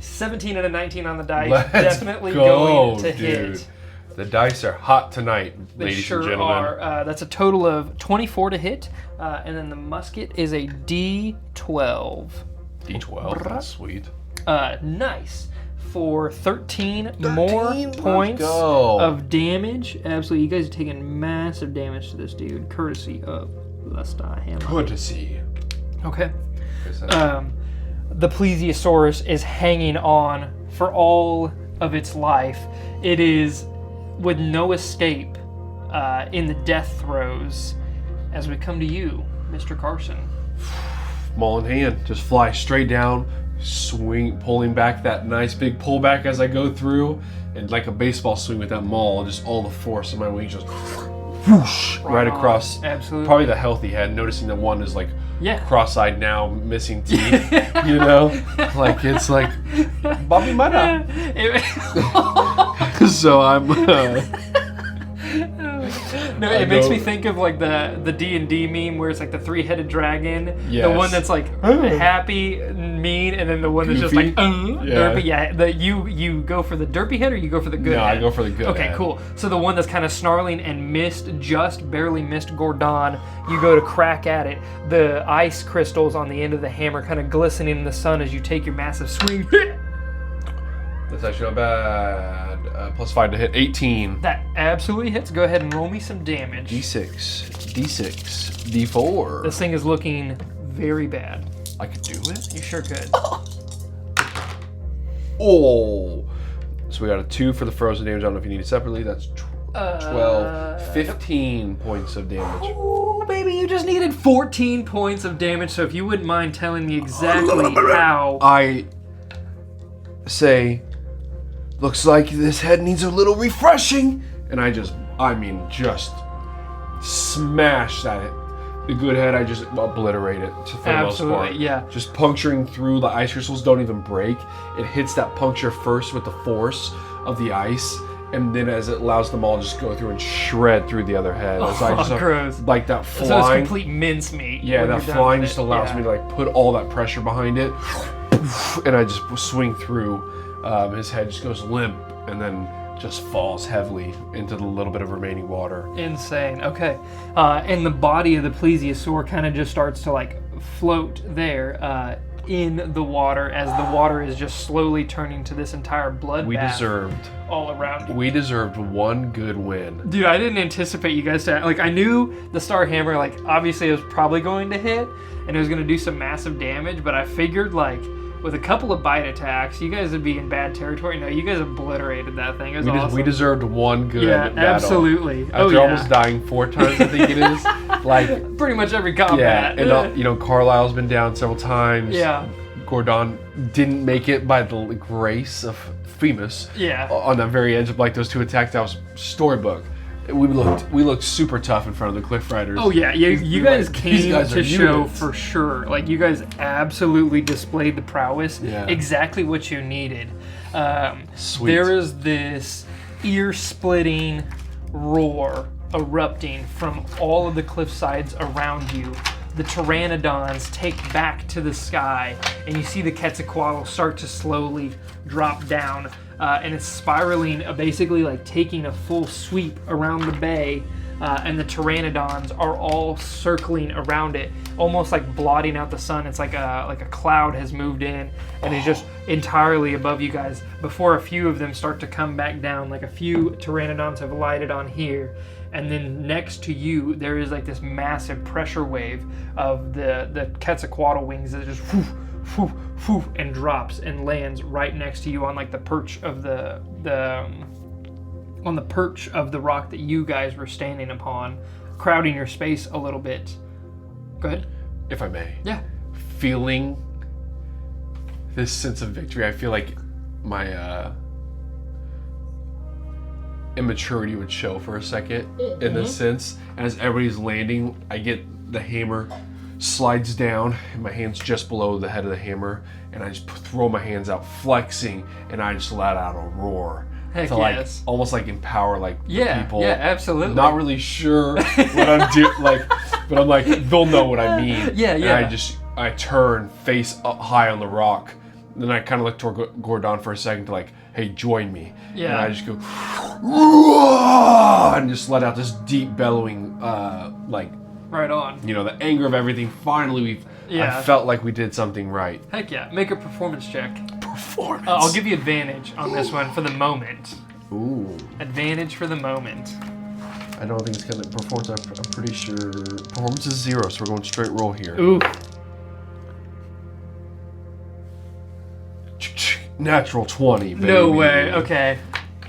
17 and a 19 on the dice. Definitely going to hit. The dice are hot tonight, ladies and gentlemen. Are. That's a total of 24 to hit, and then the musket is a D12. D12, that's sweet. Nice. For 13 more points of damage. Absolutely, you guys are taking massive damage to this dude, courtesy of the Star Hammer. Courtesy. Okay. the plesiosaurus is hanging on for all of its life. It is with no escape in the death throes as we come to you, Mr. Carson. Maul in hand, just fly straight down, swing, pulling back that nice big pullback as I go through, and like a baseball swing with that maul, just all the force of my wings just whoosh right across. Absolutely. Probably the healthy head, noticing that one is like cross-eyed now, missing teeth. You know, like it's like Bobby Mata. So I'm. No, it makes me think of like the D&D meme where it's like the three-headed dragon, the one that's like happy, mean, and then the one that's just like derpy. Yeah, you go for the derpy head or you go for the good head? I go for the good head. Okay, cool. So the one that's kind of snarling and barely missed Gordon, you go to crack at it. The ice crystals on the end of the hammer kind of glistening in the sun as you take your massive swing. That's actually not bad. +5 to hit, 18. That absolutely hits. Go ahead and roll me some damage. D6, D4. This thing is looking very bad. I could do it? You sure could. Oh. So we got a 2 for the frozen damage. I don't know if you need it separately. That's 12, 15 points of damage. Oh, baby, you just needed 14 points of damage. So if you wouldn't mind telling me exactly how. I say, looks like this head needs a little refreshing. And I just smash that. The good head, I just obliterate it for the most part. Yeah. Just puncturing through, the ice crystals don't even break. It hits that puncture first with the force of the ice, and then as it allows them all to just go through and shred through the other head. As I just, gross. Like that flying. So it's complete mincemeat. Yeah, that flying just allows me to like put all that pressure behind it, and I just swing through. His head just goes limp, and then just falls heavily into the little bit of remaining water. Insane. Okay. And the body of the plesiosaur kind of just starts to like float there in the water as the water is just slowly turning to this entire bloodbath all around you. We deserved one good win. Dude, I didn't anticipate you guys to, like, I knew the Star Hammer, like, obviously it was probably going to hit and it was going to do some massive damage, but I figured, like, with a couple of bite attacks, you guys would be in bad territory. No, you guys obliterated that thing. It was awesome. We deserved one good battle. Absolutely. After almost dying 4 times, I think it is. Like pretty much every combat. Yeah, and Carlisle's been down several times. Yeah. Gordon didn't make it by the grace of Femus. Yeah. On the very edge of like those 2 attacks, that was storybook. We looked super tough in front of the Cliff Riders. Oh yeah, you guys came to show for sure. Like you guys absolutely displayed the prowess. Yeah. Exactly what you needed. Sweet. There is this ear-splitting roar erupting from all of the cliff sides around you. The pteranodons take back to the sky, and you see the Quetzalcoatl start to slowly drop down. And it's spiraling, basically like taking a full sweep around the bay, and the pteranodons are all circling around it, almost like blotting out the sun. It's like a cloud has moved in and is just entirely above you guys before a few of them start to come back down. Like a few pteranodons have lighted on here, and then next to you there is like this massive pressure wave of the Quetzalcoatl wings that just whoosh, whoosh, whoosh, and drops and lands right next to you on like the perch of the rock that you guys were standing upon, crowding your space a little bit. Go ahead. If I may. Yeah. Feeling this sense of victory, I feel like my immaturity would show for a second in this sense. As everybody's landing, I get the hammer slides down and my hand's just below the head of the hammer, and I just throw my hands out flexing, and I just let out a roar. Heck to yes. like almost like empower like the people. Yeah, absolutely. Not really sure what I'm doing, like, but I'm like, they'll know what I mean. Yeah. And I turn face up high on the rock. Then I kind of look toward Gordon for a second to like, hey, join me. Yeah. And I just go, and just let out this deep bellowing, like. Right on. You know, the anger of everything. Finally, I felt like we did something right. Heck yeah. Make a performance check. Performance. I'll give you advantage on this one for the moment. Ooh. Advantage for the moment. I don't think it's going to performance. I'm pretty sure performance is 0, so we're going straight roll here. Ooh. Natural 20, baby. No way. Okay.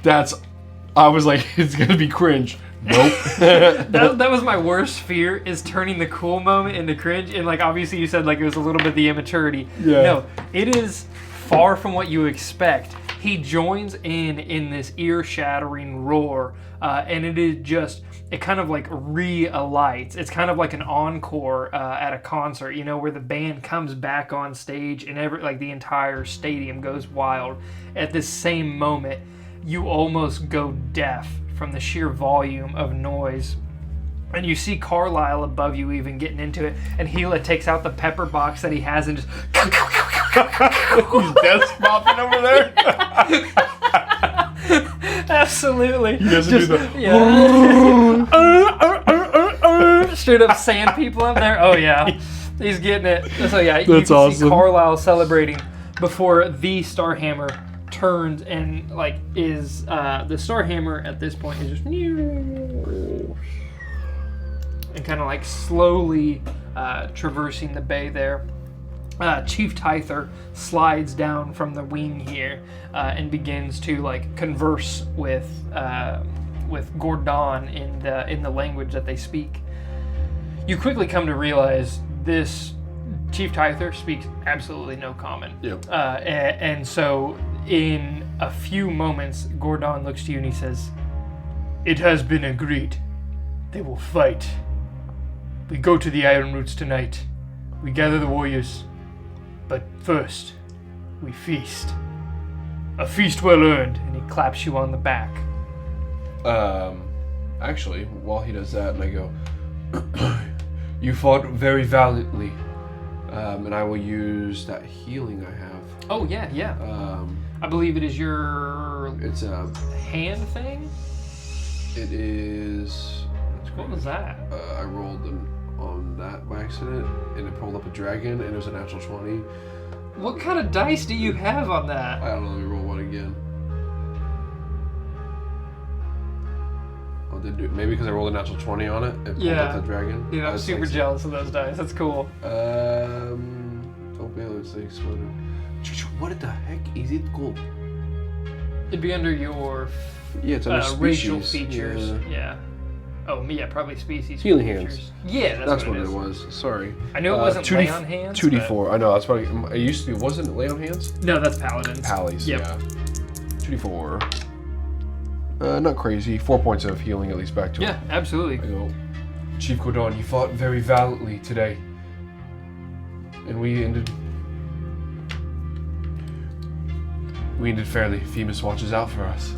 I was like, it's gonna be cringe. Nope. That was my worst fear, is turning the cool moment into cringe. And like, obviously you said like it was a little bit the immaturity. Yeah. No, it is far from what you expect. He joins in this ear-shattering roar, and it is just, it kind of like re-alights. It's kind of like an encore at a concert, you know, where the band comes back on stage and the entire stadium goes wild. At this same moment, you almost go deaf from the sheer volume of noise. And you see Carlisle above you even getting into it, and Gila takes out the pepper box that he has and just... He's death mopping over there. Absolutely. He doesn't do the... Yeah. Straight up sand people up there. Oh, yeah. He's getting it. So, yeah, you That's can awesome. see Carlisle celebrating before the Starhammer turns and, like, is... the Starhammer at this point is just... and kind of, like, slowly traversing the bay there. Chief Tyther slides down from the wing here and begins to like converse with Gordon in the language that they speak. You quickly come to realize this Chief Tyther speaks absolutely no common. Yep. And so in a few moments, Gordon looks to you and he says, "It has been agreed. They will fight. We go to the Iron Roots tonight. We gather the warriors. But first, we feast. A feast well earned." And he claps you on the back. Actually, while he does that, and I go, "You fought very valiantly, and I will use that healing I have." Oh, yeah. I believe it is your It's a hand thing? It is. What was that? I rolled on that by accident, and it pulled up a dragon, and it was a natural 20. What kind of dice do you have on that? I don't know. Let me roll one again. Oh, did do maybe because I rolled a natural 20 on it. It pulled up the dragon. Yeah, I'm super jealous of those dice. That's cool. Oh, yeah, it's like exploded. What the heck is it called? It'd be under your Yeah, it's under racial species. features. Yeah. Oh, yeah, probably species. Healing features. hands. Yeah, That's what what it it is. was. Sorry. I knew it wasn't lay on hands. 2d4. I know, that's what it used to be. Wasn't it lay on hands? No, that's paladins. Pallies, Yep. yeah. 2d4. Not crazy. 4 points of healing at least back to Yeah, him. absolutely. I go, "Chief Gordon, you fought very valiantly today. And we ended fairly. Femus watches out for us."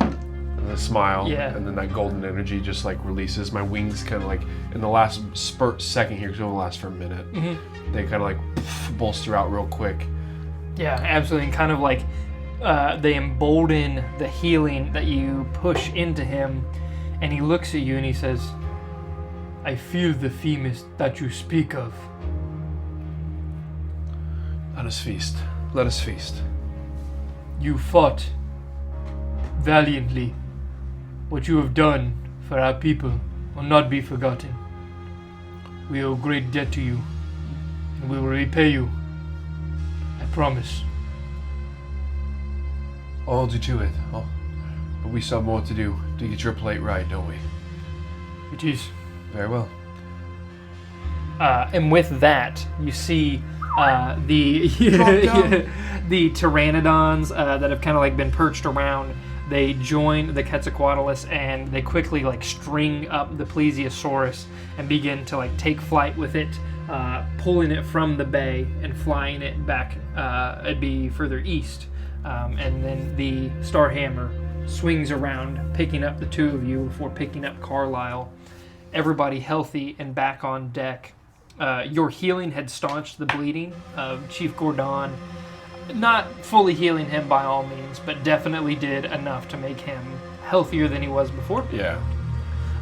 And a smile, Yeah. and then that golden energy just like releases. My wings kind of like, in the last second here, because it only lasts for a minute, they kind of like bolster out real quick. Yeah, absolutely. And kind of like they embolden the healing that you push into him. And he looks at you and he says, "I feel the Femus that you speak of. Let us feast. Let us feast." You fought valiantly. What you have done for our people will not be forgotten. We owe great debt to you, and we will repay you. I promise." I'll hold you to it. But we still have more to do to get your plate right, don't we? It is. Very well. And with that, you see the the pteranodons that have kind of like been perched around. They join the Quetzalcoatlus and they quickly like string up the Plesiosaurus and begin to like take flight with it, pulling it from the bay and flying it back. It'd be further east, and then the Starhammer swings around, picking up the two of you before picking up Carlisle. Everybody healthy and back on deck. Your healing had staunched the bleeding of Chief Gordon. Not fully healing him by all means, but definitely did enough to make him healthier than he was before. Yeah.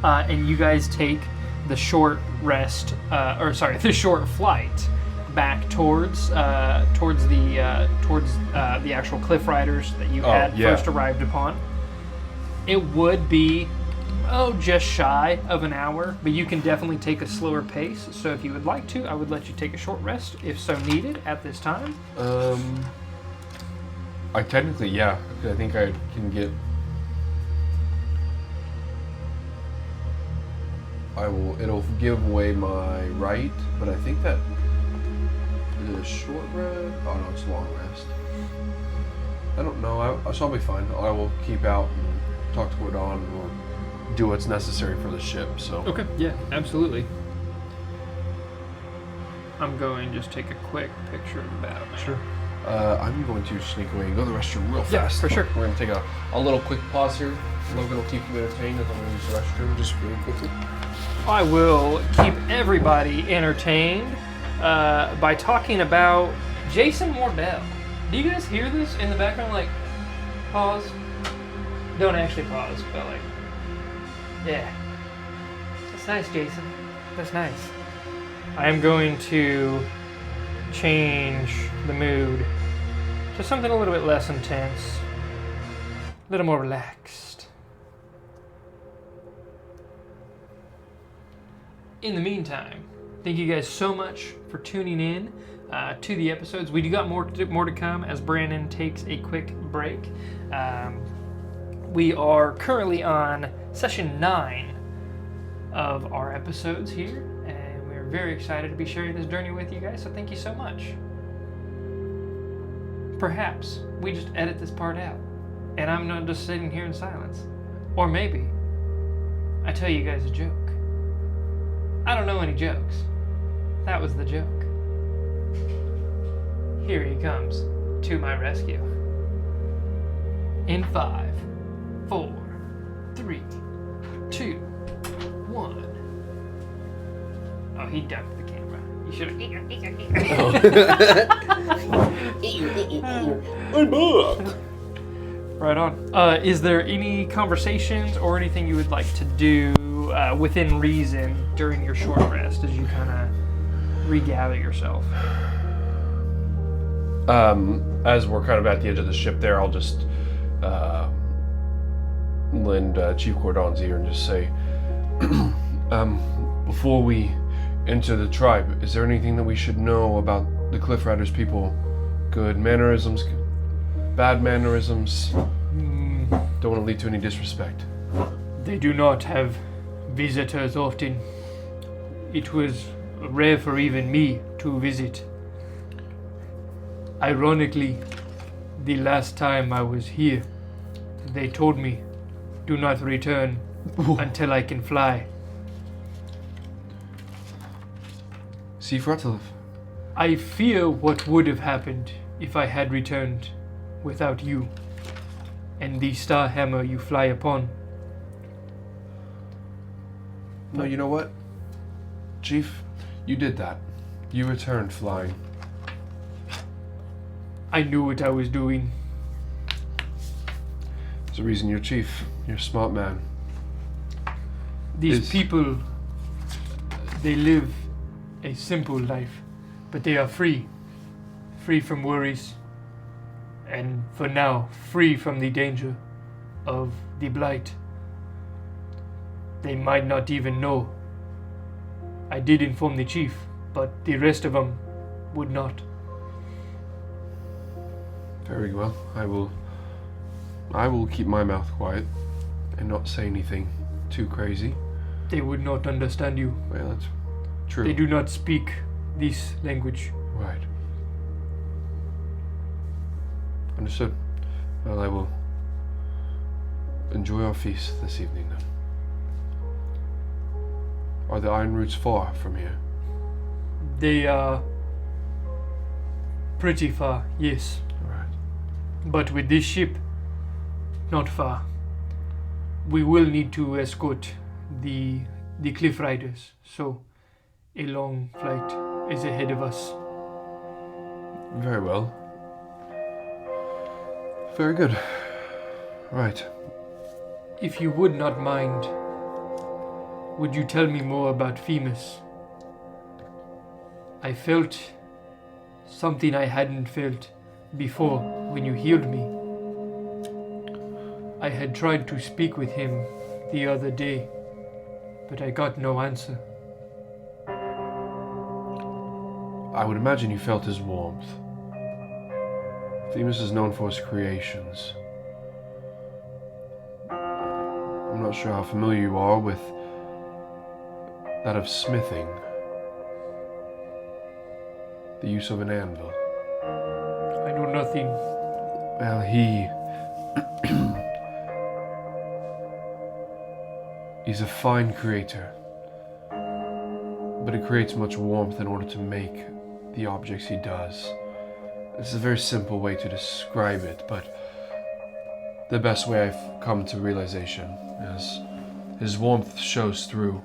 And you guys take the short rest, the short flight back towards the actual Cliff Riders that you had first arrived upon. It would be just shy of an hour, but you can definitely take a slower pace. So if you would like to, I would let you take a short rest if so needed at this time. I technically, yeah. I think I can get... it'll give away my right, but I think that... Is it a short rest? Oh no, it's a long rest. I don't know, so I'll be fine. I will keep out and talk to Gordon and we'll do what's necessary for the ship, so... Okay, yeah, absolutely. I'm going to just take a quick picture of the battle. Sure. I'm going to sneak away and go to the restroom real fast. Yeah, for sure. We're going to take a little quick pause here. Logan will keep you entertained as I'm going to use the restroom just really quickly. I will keep everybody entertained by talking about Jason Mordell. Do you guys hear this in the background? Like, pause. Don't actually pause, but like, yeah. That's nice, Jason. That's nice. I am going to change the mood to something a little bit less intense, a little more relaxed. In the meantime, thank you guys so much for tuning in to the episodes. We do got more to come as Brandon takes a quick break. We are currently on session 9 of our episodes here, and we're very excited to be sharing this journey with you guys, so thank you so much. Perhaps we just edit this part out, and I'm not just sitting here in silence. Or maybe I tell you guys a joke. I don't know any jokes. That was the joke. Here he comes to my rescue. In 5, 4, 3, 2, 1. Oh, he ducked the camera. You should have. I'm back! Right on. Is there any conversations or anything you would like to do within reason during your short rest as you kind of regather yourself? As we're kind of at the edge of the ship there, I'll just lend Chief Gordon's ear and just say, before we enter the tribe, is there anything that we should know about the Cliff Riders people? Good mannerisms, bad mannerisms? Don't want to lead to any disrespect. They do not have visitors often. It was rare for even me to visit. Ironically, the last time I was here, they told me, do not return until I can fly. Chief Rattlef. I fear what would have happened if I had returned without you and the star hammer you fly upon. No, you know what? Chief, you did that. You returned flying. I knew what I was doing. There's a reason you're chief. You're a smart man. These people, they live a simple life, but they are free. Free from worries. And for now, free from the danger of the blight. They might not even know. I did inform the chief, but the rest of them would not. Very well. I will keep my mouth quiet and not say anything too crazy. They would not understand you. Well, that's true. They do not speak this language. Right. Understood. Well, I will enjoy our feast this evening then. Are the Iron Roots far from here? They are pretty far, yes. Alright. But with this ship, not far. We will need to escort the Cliff Riders, so a long flight is ahead of us. Very well. Very good. Right. If you would not mind, would you tell me more about Femus? I felt something I hadn't felt before when you healed me. I had tried to speak with him the other day, but I got no answer. I would imagine you felt his warmth. Themis is known for his creations. I'm not sure how familiar you are with that of smithing. The use of an anvil. I know nothing. Well, he's a fine creator, but he creates much warmth in order to make the objects he does. This is a very simple way to describe it, but the best way I've come to realization is his warmth shows through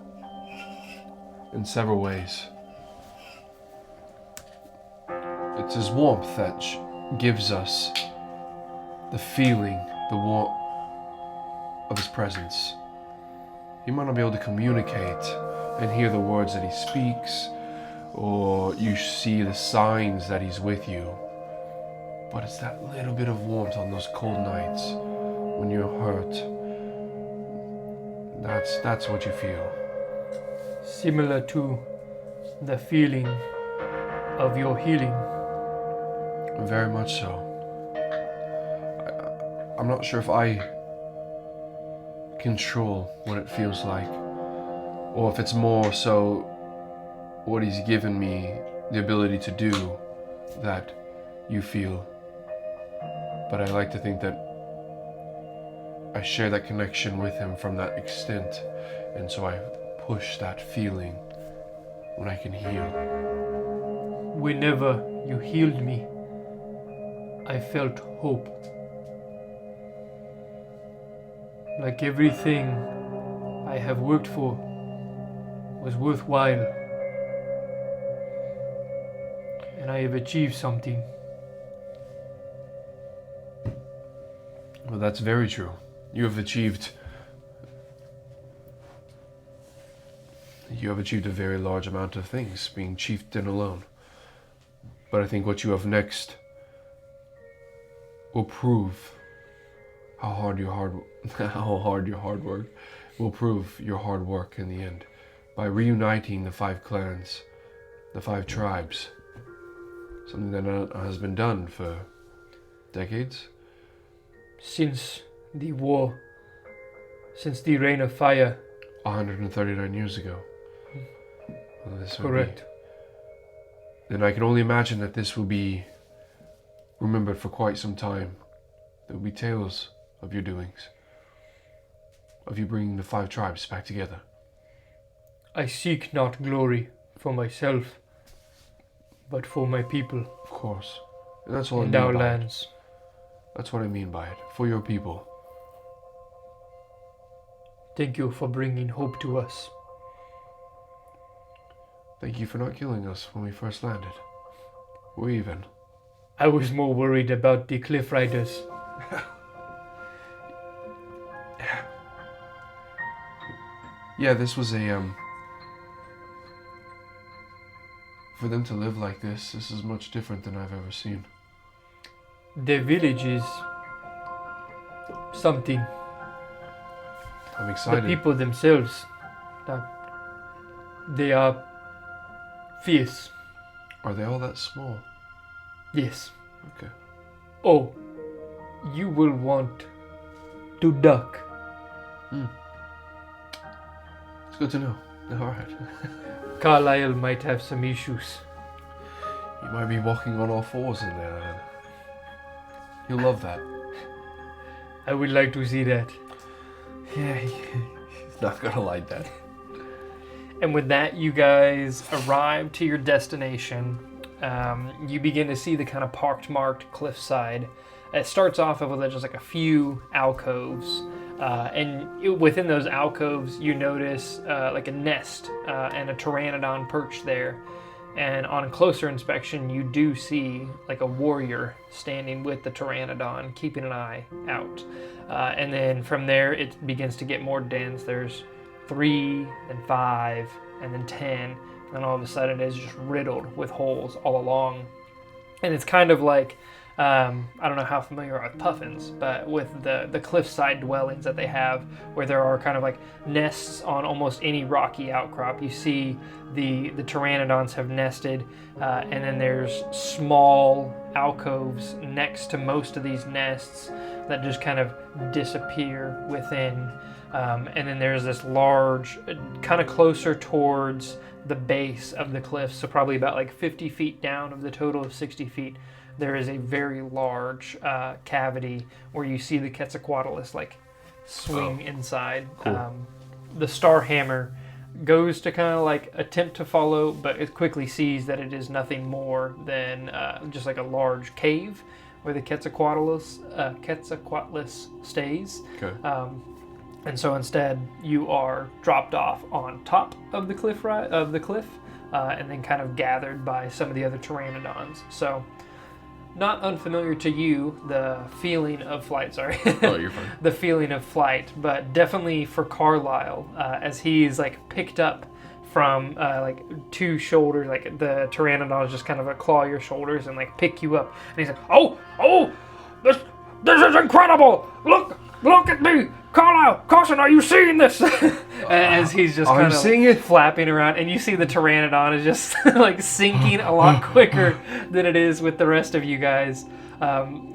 in several ways. It's his warmth that gives us the feeling, the warmth of his presence. He might not be able to communicate and hear the words that he speaks, or you see the signs that he's with you, but it's that little bit of warmth on those cold nights when you're hurt. That's what you feel. Similar to the feeling of your healing. Very much so. I'm not sure if I control what it feels like, or if it's more so what he's given me the ability to do that you feel. But I like to think that I share that connection with him from that extent, and so I push that feeling when I can heal. Whenever you healed me, I felt hope. Like everything I have worked for was worthwhile. And I have achieved something. Well, that's very true. You have achieved a very large amount of things, being chieftain alone. But I think what you have next will prove how hard your hard work will prove your hard work in the end, by reuniting the 5 clans, the 5 tribes. Something that has been done for decades. Since the war, since the Reign of Fire. 139 years ago. Well, Correct. Then I can only imagine that this will be remembered for quite some time. There will be tales of your doings, of you bringing the 5 tribes back together. I seek not glory for myself, but for my people. Of course. And that's all and I mean our by lands. it. That's what I mean by it. For your people. Thank you for bringing hope to us. Thank you for not killing us when we first landed. Or even. I was more worried about the cliff riders. Yeah, this was for them to live like this is much different than I've ever seen. The village is something. I'm excited. The people themselves, they are fierce. Are they all that small? Yes. Okay. Oh, you will want to duck. It's good to know. Alright. Carlisle might have some issues. You might be walking on all 4s in there. You'll love that. I would like to see that. Yeah, he's not gonna like that. And with that, you guys arrive to your destination. You begin to see the kind of marked cliffside. It starts off with just like a few alcoves. Within those alcoves, you notice like a nest and a pteranodon perched there. And on closer inspection, you do see like a warrior standing with the pteranodon, keeping an eye out. And then from there, it begins to get more dense. There's 3, then 5, and then 10. And all of a sudden, it is just riddled with holes all along. And it's kind of like I don't know how familiar you are with puffins, but with the cliffside dwellings that they have, where there are kind of like nests on almost any rocky outcrop. You see the pteranodons have nested, and then there's small alcoves next to most of these nests that just kind of disappear within. And then there's this large, kind of closer towards the base of the cliff, so probably about like 50 feet down of the total of 60 feet. There is a very large cavity where you see the Quetzalcoatlus like swing inside. Cool. The star hammer goes to kind of like attempt to follow, but it quickly sees that it is nothing more than just like a large cave where the Quetzalcoatlus stays. Okay. And so instead, you are dropped off on top of the cliff, and then kind of gathered by some of the other pteranodons. So, not unfamiliar to you, the feeling of flight. Sorry. Oh, you're fine. The feeling of flight, but definitely for Carlisle, as he's like picked up from like two shoulders, like the pteranodons just kind of claw your shoulders and like pick you up, and he's like, Oh, this is incredible! Look at me! Carlisle, Carson, are you seeing this? as he's just I'm kind seeing it. of flapping around, and you see the pteranodon is just like sinking a lot quicker than it is with the rest of you guys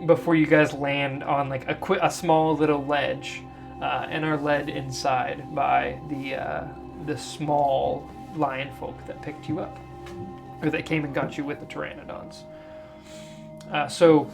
before you guys land on like a small little ledge and are led inside by the small lion folk that picked you up, or that came and got you with the pteranodons. So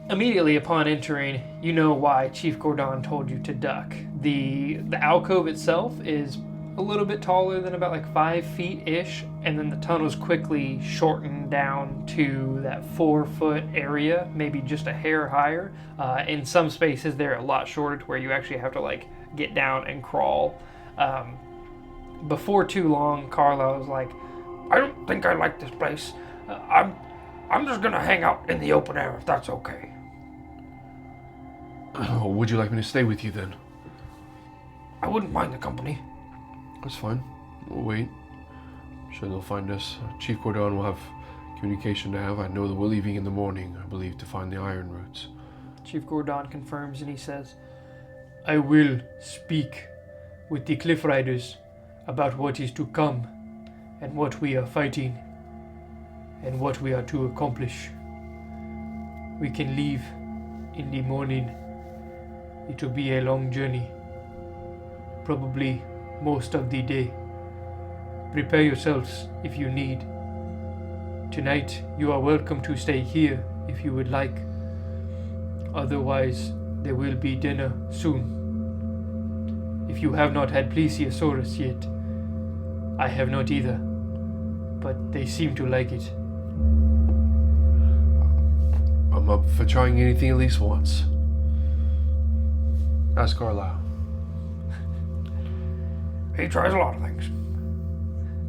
immediately upon entering, you know why Chief Gordon told you to duck. The alcove itself is a little bit taller than about like 5 feet-ish, and then the tunnels quickly shorten down to that 4-foot area, maybe just a hair higher. In some spaces, they're a lot shorter to where you actually have to like get down and crawl. Before too long, Carlisle was like, I don't think I like this place. I'm just gonna hang out in the open air if that's okay. Oh, would you like me to stay with you then? I wouldn't mind the company. That's fine. We'll wait. I'm sure they'll find us. Chief Gordon will have communication to have. I know that we're leaving in the morning, I believe, to find the iron roots. Chief Gordon confirms, and he says, I will speak with the Cliff Riders about what is to come and what we are fighting and what we are to accomplish. We can leave in the morning. It will be a long journey, probably most of the day. Prepare yourselves if you need. Tonight, you are welcome to stay here if you would like. Otherwise, there will be dinner soon. If you have not had plesiosaurus yet, I have not either, but they seem to like it. I'm up for trying anything at least once. Ask Carlisle. He tries a lot of things.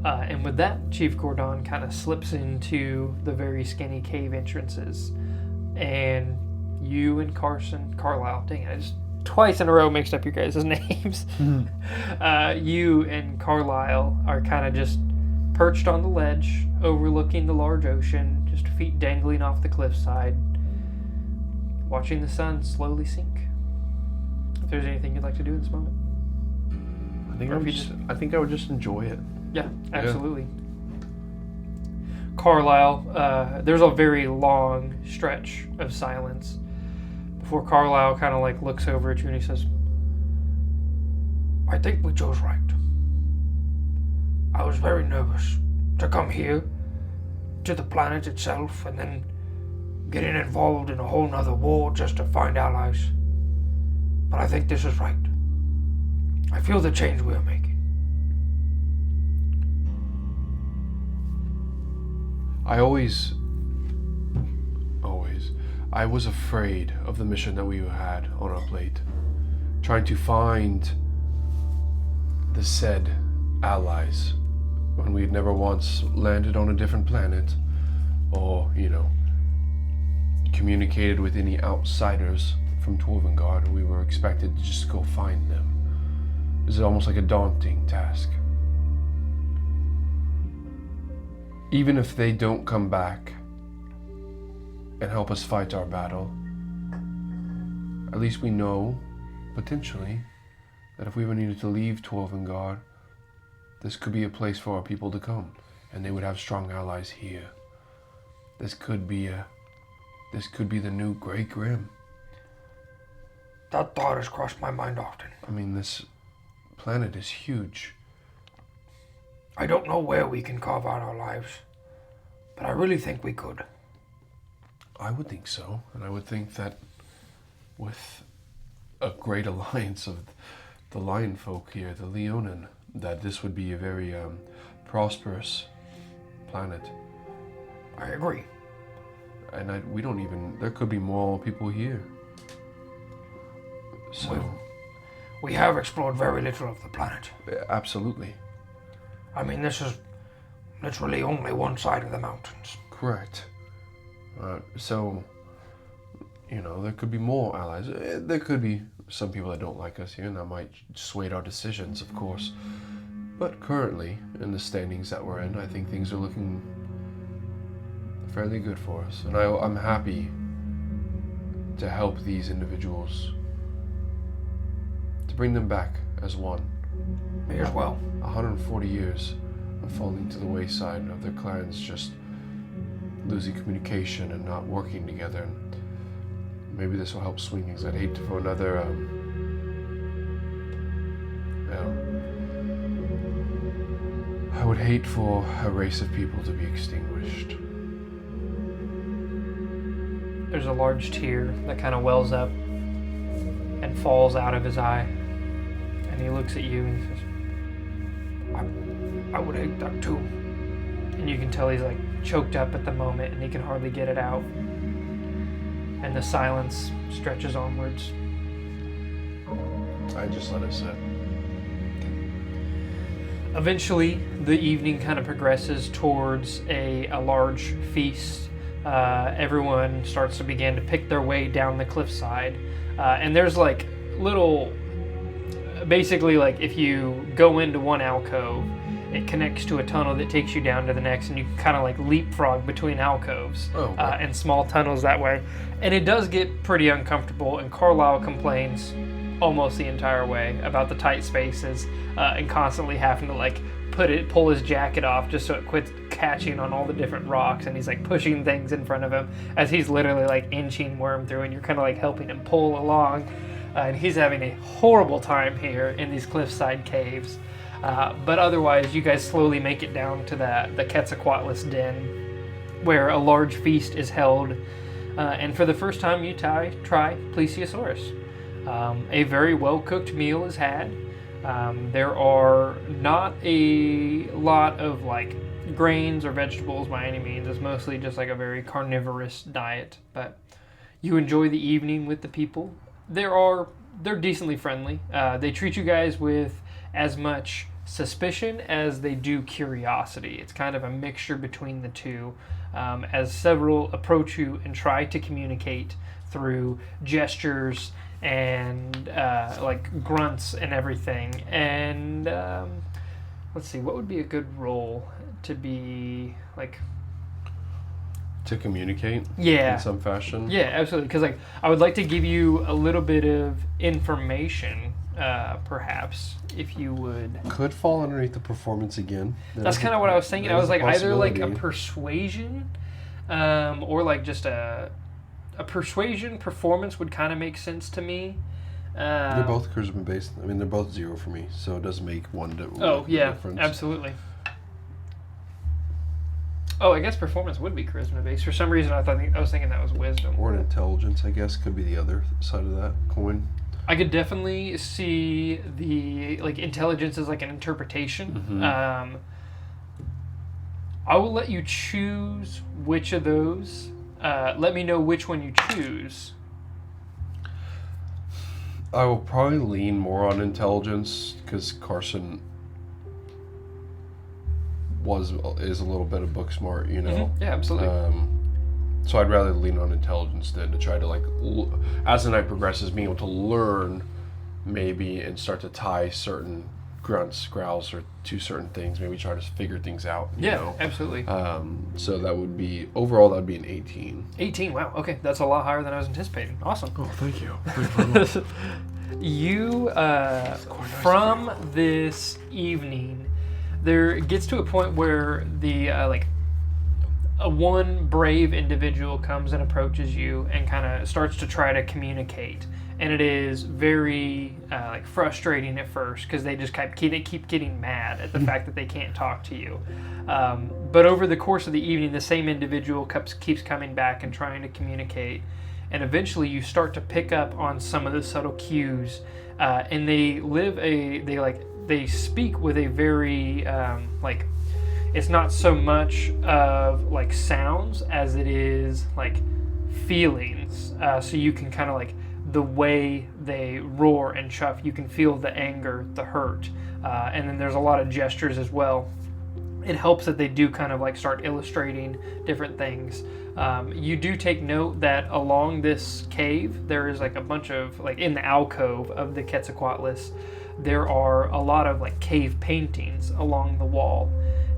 And with that, Chief Gordon kind of slips into the very skinny cave entrances. And you and Carlisle, dang it, I just twice in a row mixed up your guys' names. You and Carlisle are kind of just perched on the ledge, overlooking the large ocean, just feet dangling off the cliffside, watching the sun slowly sink. If there's anything you'd like to do in this moment. I think I would just enjoy it. Yeah, absolutely. Carlisle, there's a very long stretch of silence before Carlisle kind of like looks over at you and he says, I think we chose right. I was very nervous to come here to the planet itself and then getting involved in a whole nother war just to find allies. But I think this is right. I feel the change we are making. I was afraid of the mission that we had on our plate. Trying to find the said allies when we had never once landed on a different planet or, communicated with any outsiders from Torvengard. We were expected to just go find them. It was almost like a daunting task. Even if they don't come back and help us fight our battle. At least we know, potentially, that if we ever needed to leave Torvengard, this could be a place for our people to come, and they would have strong allies here. This could be the new Great Grim. That thought has crossed my mind often. I mean, this planet is huge. I don't know where we can carve out our lives, but I really think we could. I would think so, and I would think that with a great alliance of the lion folk here, the Leonin, that this would be a very prosperous planet. I agree. And there could be more people here. So, We have explored very little of the planet. absolutely. I mean, this is literally only one side of the mountains. Correct. So, there could be more allies. There could be some people that don't like us here, and that might sway our decisions, of course. But currently, in the standings that we're in, I think things are looking fairly good for us. And I'm happy to help these individuals, to bring them back as one. Me as well. 140 years of falling to the wayside, of their clans just losing communication and not working together. And maybe this will help swing things. I'd hate for another, I would hate for a race of people to be extinguished. There's a large tear that kind of wells up and falls out of his eye. And he looks at you and he says, I would hate that too. and you can tell he's like choked up at the moment and he can hardly get it out. And the silence stretches onwards. I just let it sit. Eventually, the evening kind of progresses towards a large feast. Everyone starts to begin to pick their way down the cliffside. And there's like little, basically like if you go into one alcove, it connects to a tunnel that takes you down to the next, and you can kind of like leapfrog between alcoves and small tunnels that way. And it does get pretty uncomfortable, and Carlisle complains almost the entire way about the tight spaces and constantly having to like pull his jacket off just so it quits catching on all the different rocks, and he's like pushing things in front of him as he's literally like inching worm through, and you're kind of like helping him pull along, and he's having a horrible time here in these cliffside caves. But otherwise, you guys slowly make it down to the Quetzalcoatlus Den, where a large feast is held, and for the first time you try Plesiosaurus. A very well-cooked meal is had. There are not a lot of like grains or vegetables by any means. It's mostly just like a very carnivorous diet, but you enjoy the evening with the people. They're decently friendly. They treat you guys with as much suspicion as they do curiosity. It's kind of a mixture between the two, as several approach you and try to communicate through gestures and like grunts and everything. And let's see, what would be a good role to be like To communicate in some fashion? Yeah, absolutely. Because like I would like to give you a little bit of information, perhaps, if you would. Could fall underneath the performance again. That's kind of what I was thinking. I was like either like a possibility. persuasion, or like just a persuasion performance would kind of make sense to me. They're both charisma based. I mean, they're both 0 for me, so it doesn't make one difference. Absolutely. Oh, I guess performance would be charisma based. For some reason, I was thinking that was wisdom. Or an intelligence, I guess, could be the other side of that coin. I could definitely see the like intelligence as like an interpretation. Mm-hmm. I will let you choose which of those. Let me know which one you choose. I will probably lean more on intelligence because Carson is a little bit of book smart, you know. Mm-hmm. Yeah, absolutely. So I'd rather lean on intelligence than to try to like, as the night progresses, being able to learn maybe and start to tie certain grunts, growls, or to certain things. Maybe try to figure things out. You know? Absolutely. So that would be, overall, that would be an 18. 18, wow. Okay, that's a lot higher than I was anticipating. Awesome. Oh, thank you. Thank you. You, from this evening, there gets to a point where the, one brave individual comes and approaches you and kind of starts to try to communicate. And it is very frustrating at first because they just keep getting mad at the fact that they can't talk to you. But over the course of the evening, the same individual keeps coming back and trying to communicate. And eventually you start to pick up on some of the subtle cues. And they speak with a very, it's not so much of like sounds as it is like feelings. So you can kind of the way they roar and chuff, you can feel the anger, the hurt, and then there's a lot of gestures as well. It helps that they do kind of start illustrating different things. You do take note that along this cave, there is a bunch of, in the alcove of the Quetzalcoatlus, there are a lot of cave paintings along the wall.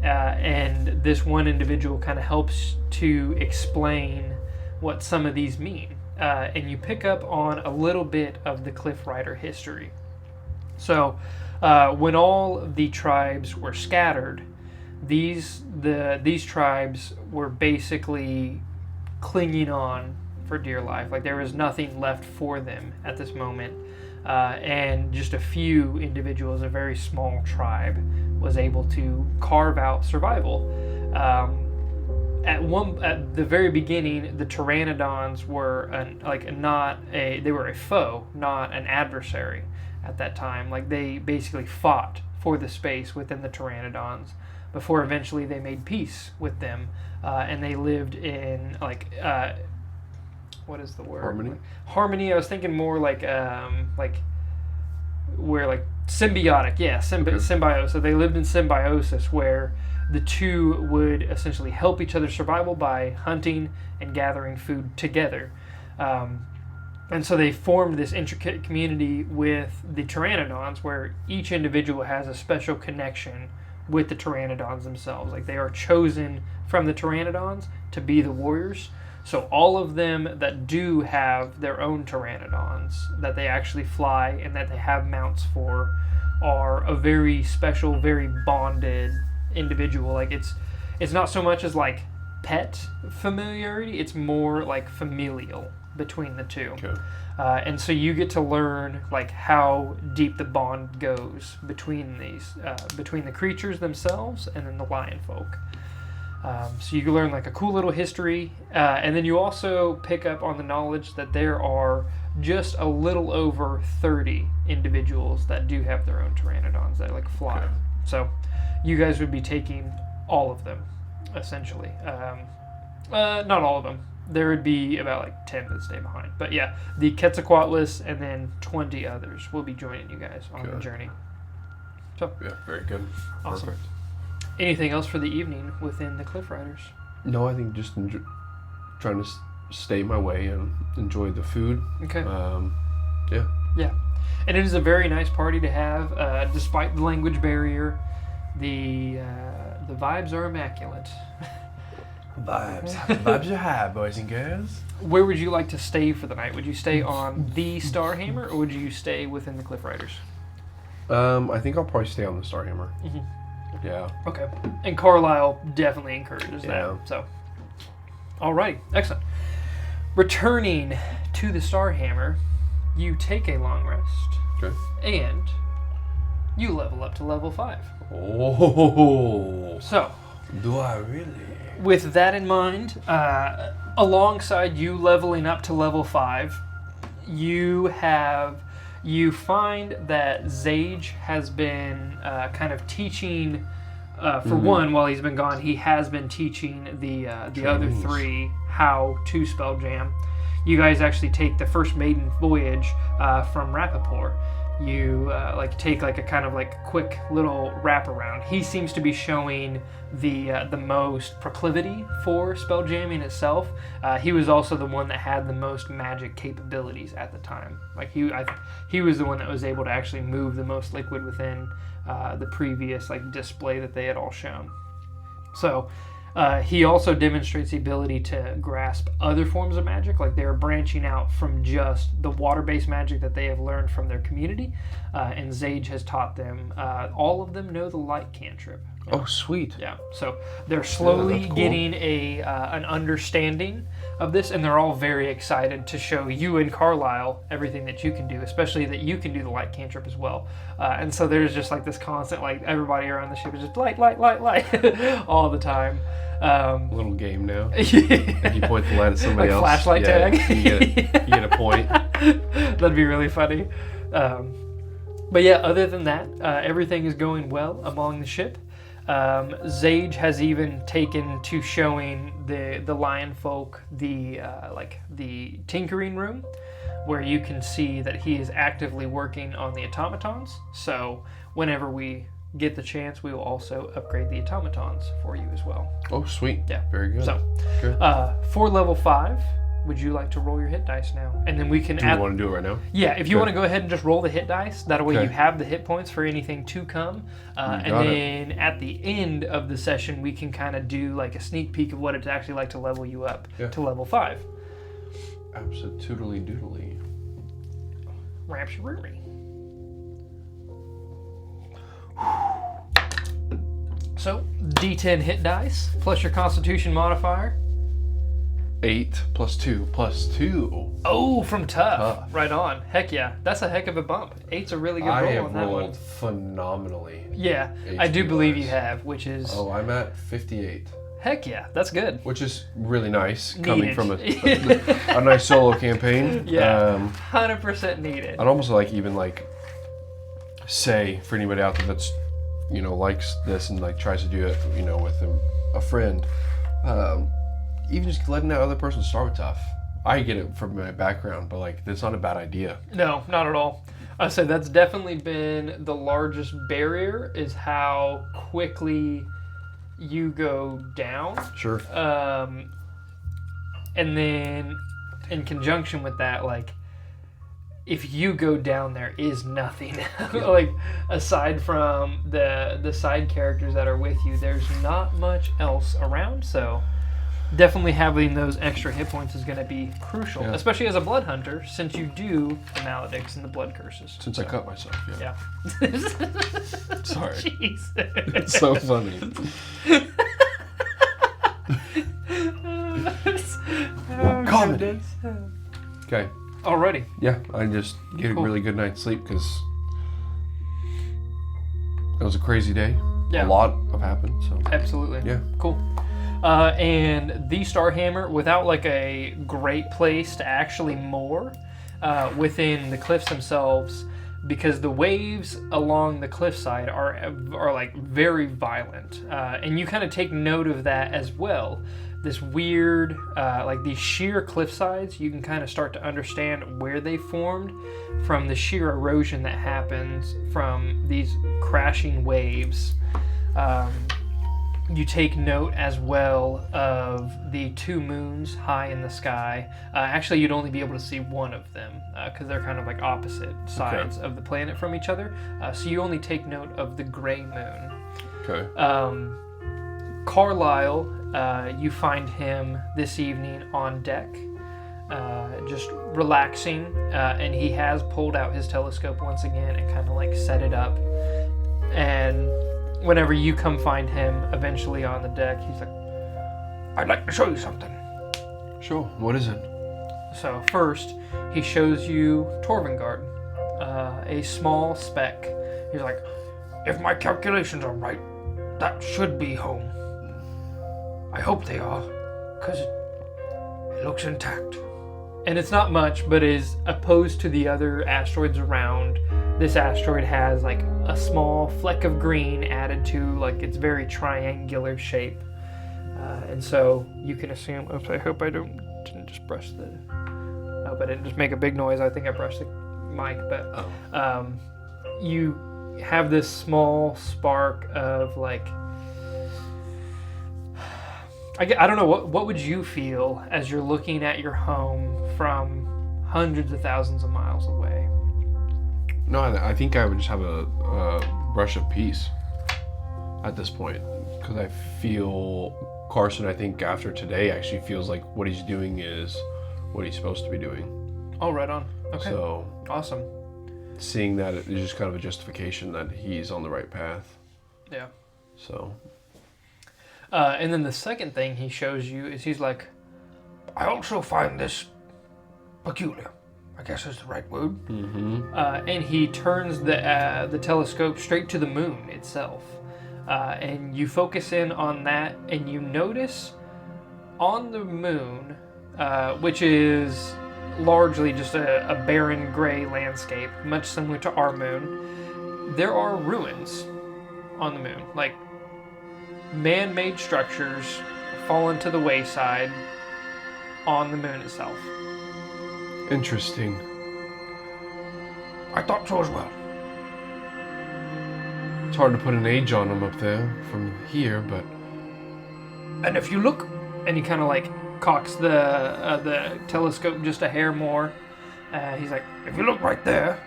And this one individual kind of helps to explain what some of these mean. And you pick up on a little bit of the Cliff Rider history. So, when all the tribes were scattered, these tribes were basically clinging on for dear life. There was nothing left for them at this moment, and just a few individuals, a very small tribe, was able to carve out survival. At the very beginning, the pteranodons were they were a foe, not an adversary at that time. They basically fought for the space within the pteranodons before eventually they made peace with them, and they lived in what is the word? Harmony. Harmony. I was thinking more where symbiotic. Yeah, symbiosis. So they lived in symbiosis where the two would essentially help each other's survival by hunting and gathering food together. And so they formed this intricate community with the pteranodons where each individual has a special connection with the pteranodons themselves. They are chosen from the pteranodons to be the warriors. So all of them that do have their own pteranodons that they actually fly and that they have mounts for are a very special, very bonded individual. It's not so much as pet familiarity, it's more familial between the two. Okay. And so you get to learn how deep the bond goes between these, between the creatures themselves and then the lion folk. So you can learn a cool little history, and then you also pick up on the knowledge that there are just a little over 30 individuals that do have their own pteranodons that fly. Okay. So you guys would be taking all of them, essentially. Not all of them. There would be about 10 that stay behind. But yeah, the Quetzalcoatlus and then 20 others will be joining you guys on the journey. So yeah, very good. Awesome. Perfect. Anything else for the evening within the Cliff Riders? No, I think just trying to stay my way and enjoy the food. Okay. Yeah. Yeah. And it is a very nice party to have, despite the language barrier. The vibes are immaculate. Vibes are high, boys and girls. Where would you like to stay for the night? Would you stay on the Starhammer, or would you stay within the Cliff Riders? I think I'll probably stay on the Starhammer. Mm-hmm. Yeah. Okay. And Carlisle definitely encourages that. So, alrighty, excellent. Returning to the Starhammer, you take a long rest. Okay. And you level up to level 5. Oh. So. Do I really? With that in mind, alongside you leveling up to level 5, you find that Zage has been kind of teaching. For one, while he's been gone, he has been teaching the other 3 how to spell jam. You guys actually take the first maiden voyage from Rappaport. You take a kind of quick little wraparound. He seems to be showing the most proclivity for spell jamming itself. He was also the one that had the most magic capabilities at the time. He was the one that was able to actually move the most liquid within the previous like display that they had all shown. So he also demonstrates the ability to grasp other forms of magic, like they're branching out from just the water-based magic that they have learned from their community, and Zage has taught them. All of them know the light cantrip. Oh, sweet. Yeah, so they're slowly that's cool. getting an understanding of this, and they're all very excited to show you and Carlisle everything that you can do, especially that you can do the light cantrip as well. And so there's just like this constant, like everybody around the ship is just light, light, light, light all the time. Little game now. Yeah. If you point the light at somebody Like else, flashlight tag. you get a point. That'd be really funny. But yeah, other than that, everything is going well among the ship. Zage has even taken to showing the lion folk the tinkering room, where you can see that he is actively working on the automatons. So whenever we get the chance, we will also upgrade the automatons for you as well. Oh, sweet. Yeah. Very good. So for level 5, would you like to roll your hit dice now? And then we can Do you want to do it right now? Yeah, if you want to go ahead and just roll the hit dice, that way Okay. you have the hit points for anything to come. And then at the end of the session, we can kind of do like a sneak peek of what it's actually like to level you up to level 5. Absolutely doodly. Rapture-roomy. So, D10 hit dice plus your Constitution modifier. 8 plus 2 plus 2. Oh, from tough. Tough. Right on. Heck yeah. That's a heck of a bump. 8's a really good I roll have on that one. rolled phenomenally. Yeah, I do believe you HP-wise. have, which is... Oh, I'm at 58. Heck yeah, that's good. Which is really nice, coming Needed. from a nice solo campaign. Yeah, 100% needed. I'd almost say for anybody out there that's, likes this and tries to do it, with a friend, even just letting that other person start with tough. I get it from my background, but that's not a bad idea. No, not at all. I said that's definitely been the largest barrier, is how quickly you go down. Sure. And then in conjunction with that, if you go down, there is nothing. Aside from the side characters that are with you, there's not much else around. So definitely having those extra hit points is going to be crucial, especially as a blood hunter, since you do the maledicts and the blood curses. Since I cut myself, Yeah. Sorry. Jeez. It's so funny. Comment. Okay. Alrighty. Yeah, I just get Cool. a really good night's sleep because it was a crazy day. Yeah. A lot have happened, so. Absolutely. Yeah. Cool. And the Starhammer, without a great place to actually moor within the cliffs themselves, because the waves along the cliffside are very violent, and you kind of take note of that as well. This weird, these sheer cliff sides, you can kind of start to understand where they formed from the sheer erosion that happens from these crashing waves. You take note as well of the 2 moons high in the sky. Actually, you'd only be able to see one of them because they're kind of opposite sides of the planet from each other. So you only take note of the gray moon. Okay. Carlisle, you find him this evening on deck, just relaxing, and he has pulled out his telescope once again and kind of set it up. And whenever you come find him eventually on the deck, he's like, I'd like to show you something. Sure. What is it? so first he shows you Torvengard, a small speck. He's like, if my calculations are right, that should be home. I hope they are, because it looks intact. And it's not much, but is opposed to the other asteroids around. This asteroid has a small fleck of green added to its very triangular shape. And so you can assume, oops, I hope I didn't just brush the, I hope I didn't just make a big noise. I think I brushed the mic, but you have this small spark of I don't know, what would you feel as you're looking at your home from hundreds of thousands of miles away? No, I think I would just have a brush of peace at this point. Because I feel Carson, I think after today, actually feels like what he's doing is what he's supposed to be doing. Oh, right on. Okay. So, awesome. seeing that is just kind of a justification that he's on the right path. Yeah. So. And then the second thing he shows you is he's like, I also find this peculiar, I guess is the right word. Mm-hmm. and he turns the telescope straight to the moon itself. And you focus in on that, and you notice on the moon, which is largely just a barren gray landscape, much similar to our moon, there are ruins on the moon, like man-made structures fallen to the wayside on the moon itself. Interesting. I thought so as well. It's hard to put an age on them up there from here, but And if you look, And he kind of like cocks the telescope just a hair more. He's like, if you look right there,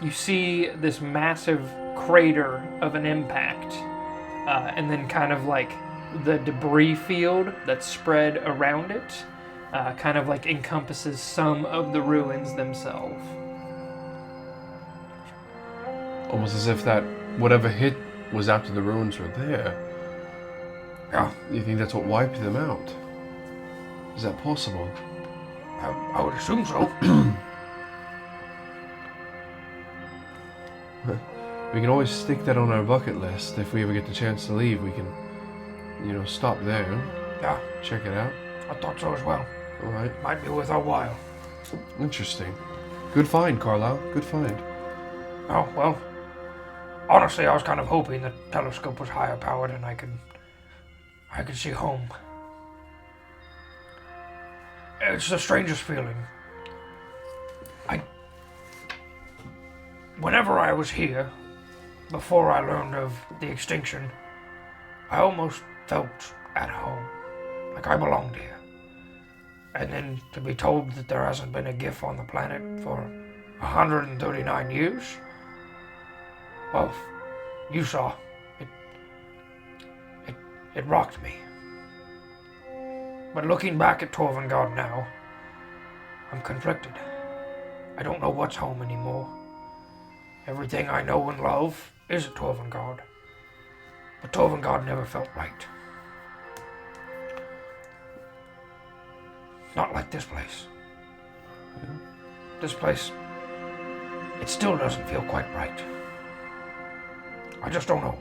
you see this massive crater of an impact, and then kind of like the debris field that's spread around it, kind of like encompasses some of the ruins themselves. almost as if that whatever hit was after the ruins were there. yeah, You think that's what wiped them out? Is that possible? I would assume so. We can always stick that on our bucket list. If we ever get the chance to leave, we can, stop there, Yeah, check it out. I thought so as well. All right. Might be worth our while. Interesting. Good find, Carlisle. Good find. Oh, well, honestly, I was kind of hoping the telescope was higher powered and I could see home. It's the strangest feeling. Whenever I was here, before I learned of the extinction, I almost felt at home, like I belonged here. And then to be told that there hasn't been a GIF on the planet for 139 years, well, you saw, it rocked me. But looking back at Torvengard now, I'm conflicted. I don't know what's home anymore. Everything I know and love is at Torvengard. But Torvengard never felt right. Not like this place. Yeah. This place, it still doesn't feel quite right. I just don't know.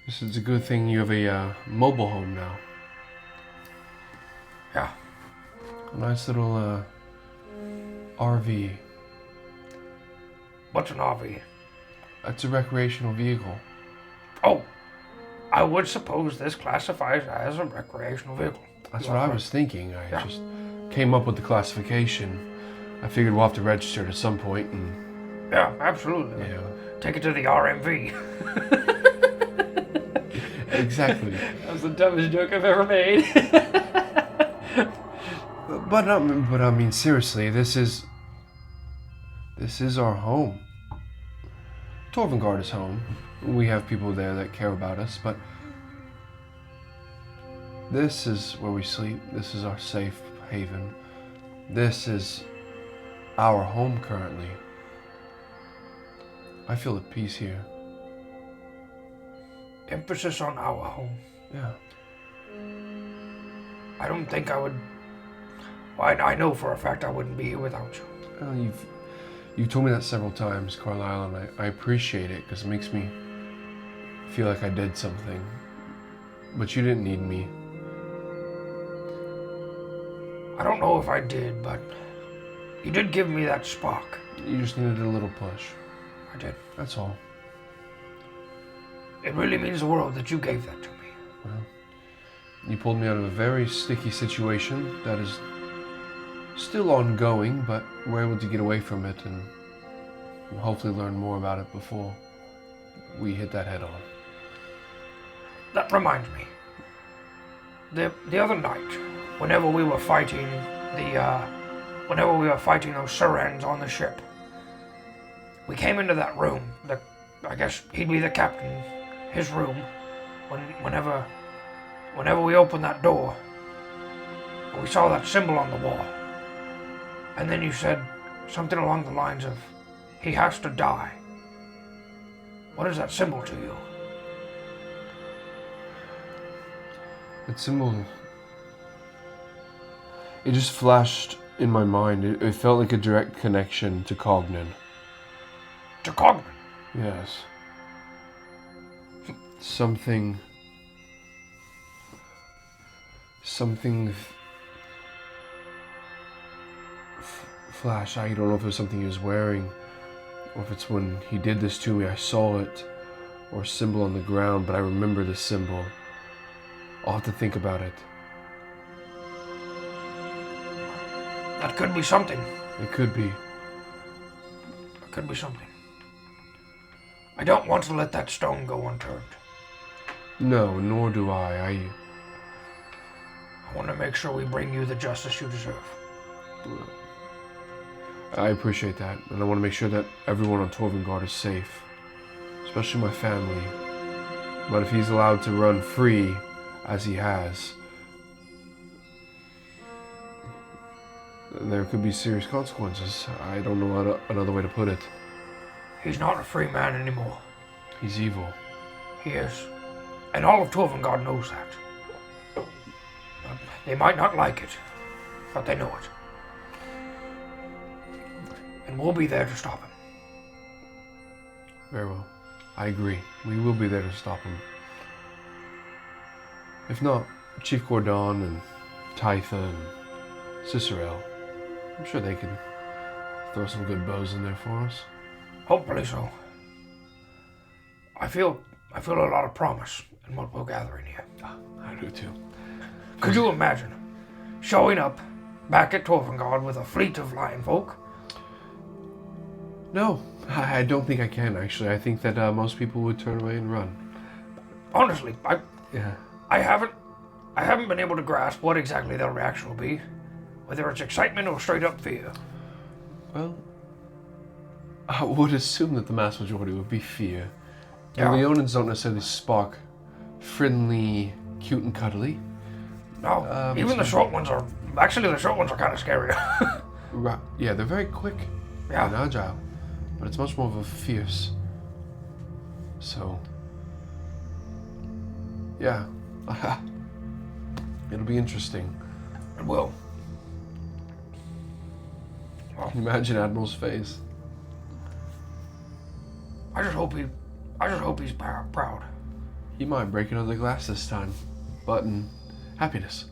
This is a good thing you have a mobile home now. Yeah, A nice little RV. what's an RV? That's a recreational vehicle. Oh, I would suppose this classifies as a recreational vehicle. That's You what are I right. was thinking. I Yeah. just came up with the classification. I figured we'll have to register it at some point, and Yeah, absolutely. yeah, Take it to the RMV. exactly. That was the dumbest joke I've ever made. But I mean, seriously, this is our home. Torvengard is home. We have people there that care about us, but this is where we sleep. This is our safe haven. This is our home currently. I feel at peace here. Emphasis on our home. Yeah. I don't think I would. Well, I know for a fact I wouldn't be here without you. Well, you've told me that several times, Carlisle, and I appreciate it because it makes me feel like I did something. But you didn't need me. I don't know if I did, but you did give me that spark. You just needed a little push. I did. That's all. It really means the world that you gave that to me. Well, you pulled me out of a very sticky situation that is still ongoing, but we're able to get away from it and hopefully learn more about it before we hit that head on. That reminds me. The other night, whenever we were fighting those Surans on the ship, we came into that room. I guess he'd be the captain. His room. Whenever we opened that door, we saw that symbol on the wall. And then you said something along the lines of, he has to die. What is that symbol to you? That symbol, it just flashed in my mind. It felt like a direct connection to Cognan. To Cognan? Yes. Something flash. I don't know if it was something he was wearing, or if it's when he did this to me, I saw it, or a symbol on the ground, but I remember the symbol. I'll have to think about it. That could be something. It could be. It could be something. I don't want to let that stone go unturned. No, nor do I. I want to make sure we bring you the justice you deserve. I appreciate that, and I want to make sure that everyone on Torvengard is safe, especially my family. But if he's allowed to run free, as he has, there could be serious consequences. I don't know another way to put it. He's not a free man anymore. He's evil. He is. And all of Torvengard knows that. They might not like it, but they know it. And we'll be there to stop him. Very well. I agree. We will be there to stop him. If not, Chief Gordon and Tytha and Cicerel, I'm sure they can throw some good bows in there for us. Hopefully so. I feel a lot of promise in what we're gathering here. I do too. Could you imagine showing up back at Torvengard with a fleet of lion folk? No, I don't think I can, actually. I think that most people would turn away and run. Honestly, Yeah. I haven't been able to grasp what exactly their reaction will be. Whether it's excitement or straight up fear. Well, I would assume that the mass majority would be fear. Yeah. The Leonins don't necessarily spark friendly, cute and cuddly. No, even the short ones are... Actually, the short ones are kind of scary. Right. Yeah, they're very quick Yeah. and agile, but it's much more of a fierce. So, yeah. It'll be interesting. It will. Can you imagine Admiral's face? I just hope he's proud. He might break another glass this time, but in happiness.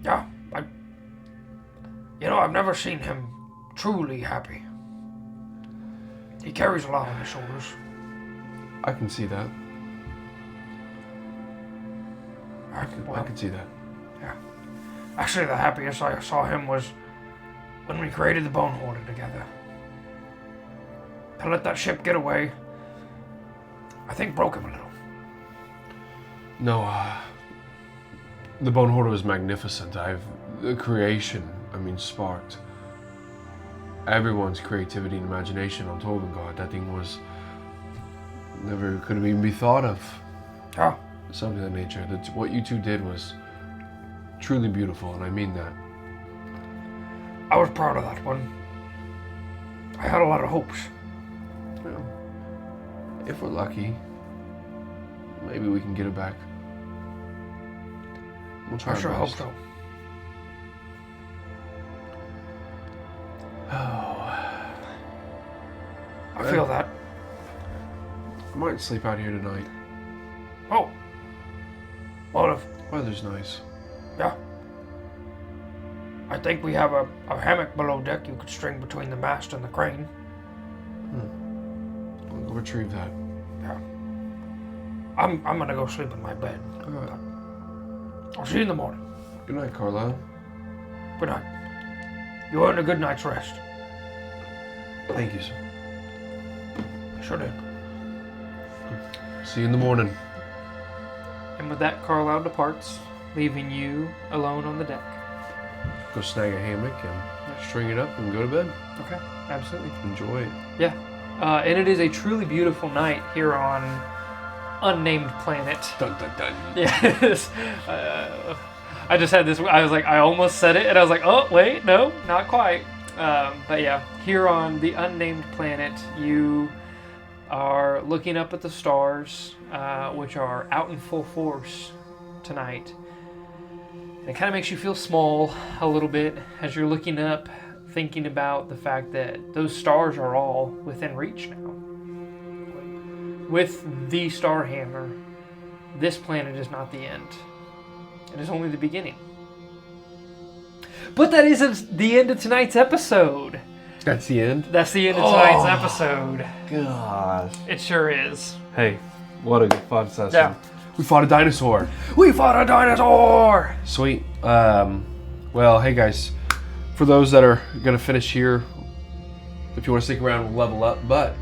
Yeah, I've never seen him truly happy. He carries a lot on his shoulders. I can see that. I can see that. Yeah. Actually, the happiest I saw him was when we created the Bone Hoarder together. To let that ship get away, I think broke him a little. No, the Bone Hoarder was magnificent. The creation, sparked everyone's creativity and imagination on Torvengard. That thing was never could have even be thought of. Yeah. Something of that nature. What you two did was truly beautiful, and I mean that. I was proud of that one. I had a lot of hopes. Well, if we're lucky, maybe we can get it back. We'll try I our sure hope best. so. I feel that. I might sleep out here tonight. Oh. Well, if... Weather's nice. Yeah. I think we have a hammock below deck you could string between the mast and the crane. I'll go retrieve that. Yeah. I'm gonna go sleep in my bed. All right. I'll see you in the morning. Good night, Carlisle. Good night. You earned a good night's rest. Thank you, sir. Sure did. See you in the morning. And with that, Carlisle departs, leaving you alone on the deck. Go snag a hammock and string it up and go to bed. Okay, absolutely. Enjoy it. Yeah. And it is a truly beautiful night here on unnamed planet. Dun dun dun. Yes. I just had this. I was like, I almost said it, and I was like, oh wait, no, not quite. But yeah, here on the unnamed planet, you are looking up at the stars, which are out in full force tonight. And it kind of makes you feel small a little bit as you're looking up, thinking about the fact that those stars are all within reach now. With the Star Hammer, this planet is not the end. It is only the beginning. But that isn't the end of tonight's episode. That's the end? That's the end of tonight's episode. Gosh. It sure is. Hey, what a fun session. Yeah. We fought a dinosaur. We fought a dinosaur! Sweet. Well, hey guys, for those that are going to finish here, if you want to stick around, we'll level up, but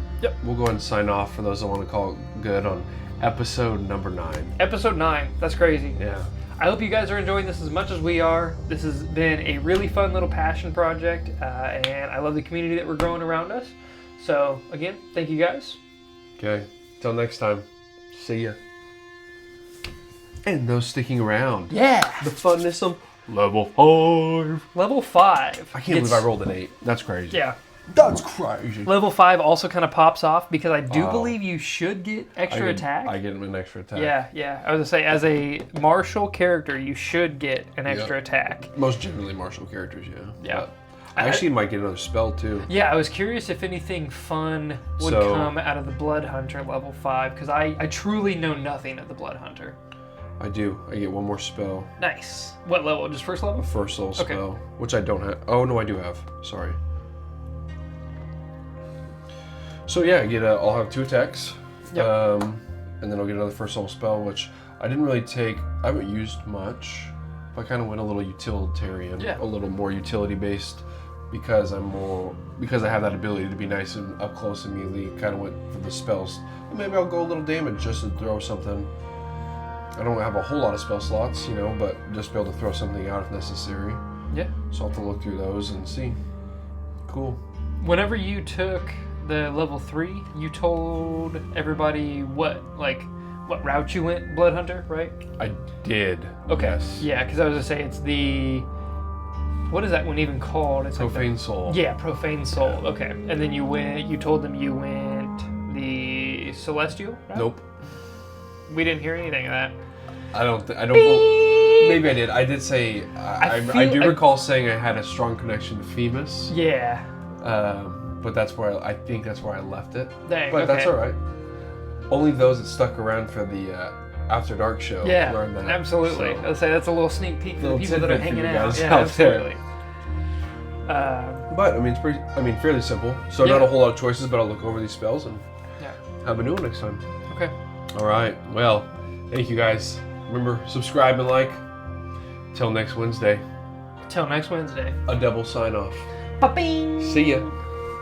we'll go ahead and sign off for those that want to call it good on episode number 9. Episode 9. That's crazy. Yeah. I hope you guys are enjoying this as much as we are. This has been a really fun little passion project, and I love the community that we're growing around us. So, again, thank you guys. Okay. Till next time. See ya. And those sticking around. Yeah. The funness of level 5. Level 5. I can't believe I rolled an 8. That's crazy. Yeah. That's crazy. Level 5 also kind of pops off because I do believe you should get extra attack. I get an extra attack. Yeah. I was going to say, as a martial character, you should get an extra attack. Most generally martial characters, Yeah. But I actually might get another spell, too. Yeah, I was curious if anything fun would come out of the Blood Hunter level 5, because I truly know nothing of the Blood Hunter. I do. I get one more spell. Nice. What level? Just first level? A first level spell, which I don't have. Oh, no, I do have. Sorry. So yeah, I'll have 2 attacks, and then I'll get another first level spell, which I didn't really take. I haven't used much. I kind of went a little utilitarian, a little more utility based, because I have that ability to be nice and up close and melee. Kind of went for the spells. And maybe I'll go a little damage just to throw something. I don't have a whole lot of spell slots, but just be able to throw something out if necessary. Yeah. So I'll have to look through those and see. Cool. Whenever you took the level 3, you told everybody what route you went, Blood Hunter, right? I did. Okay. Yes. Yeah, because I was gonna say it's the, what is that one even called? It's Profane Soul. Yeah, Profane Soul. Okay. And then you told them you went the Celestial route? Nope. We didn't hear anything of that. I don't maybe I did. I did say I do recall saying I had a strong connection to Femus. Yeah. But that's where I think that's where I left it. Dang, but that's all right. Only those that stuck around for the After Dark show learned that. Absolutely. So, I'll say that's a little sneak peek for the people that are hanging out. Yeah, out there. absolutely. But it's fairly simple. So not a whole lot of choices, but I'll look over these spells and have a new one next time. Okay. All right. Well, thank you guys. Remember, subscribe and like. Till next Wednesday. Till next Wednesday. A double sign off. Ba-bing! See ya.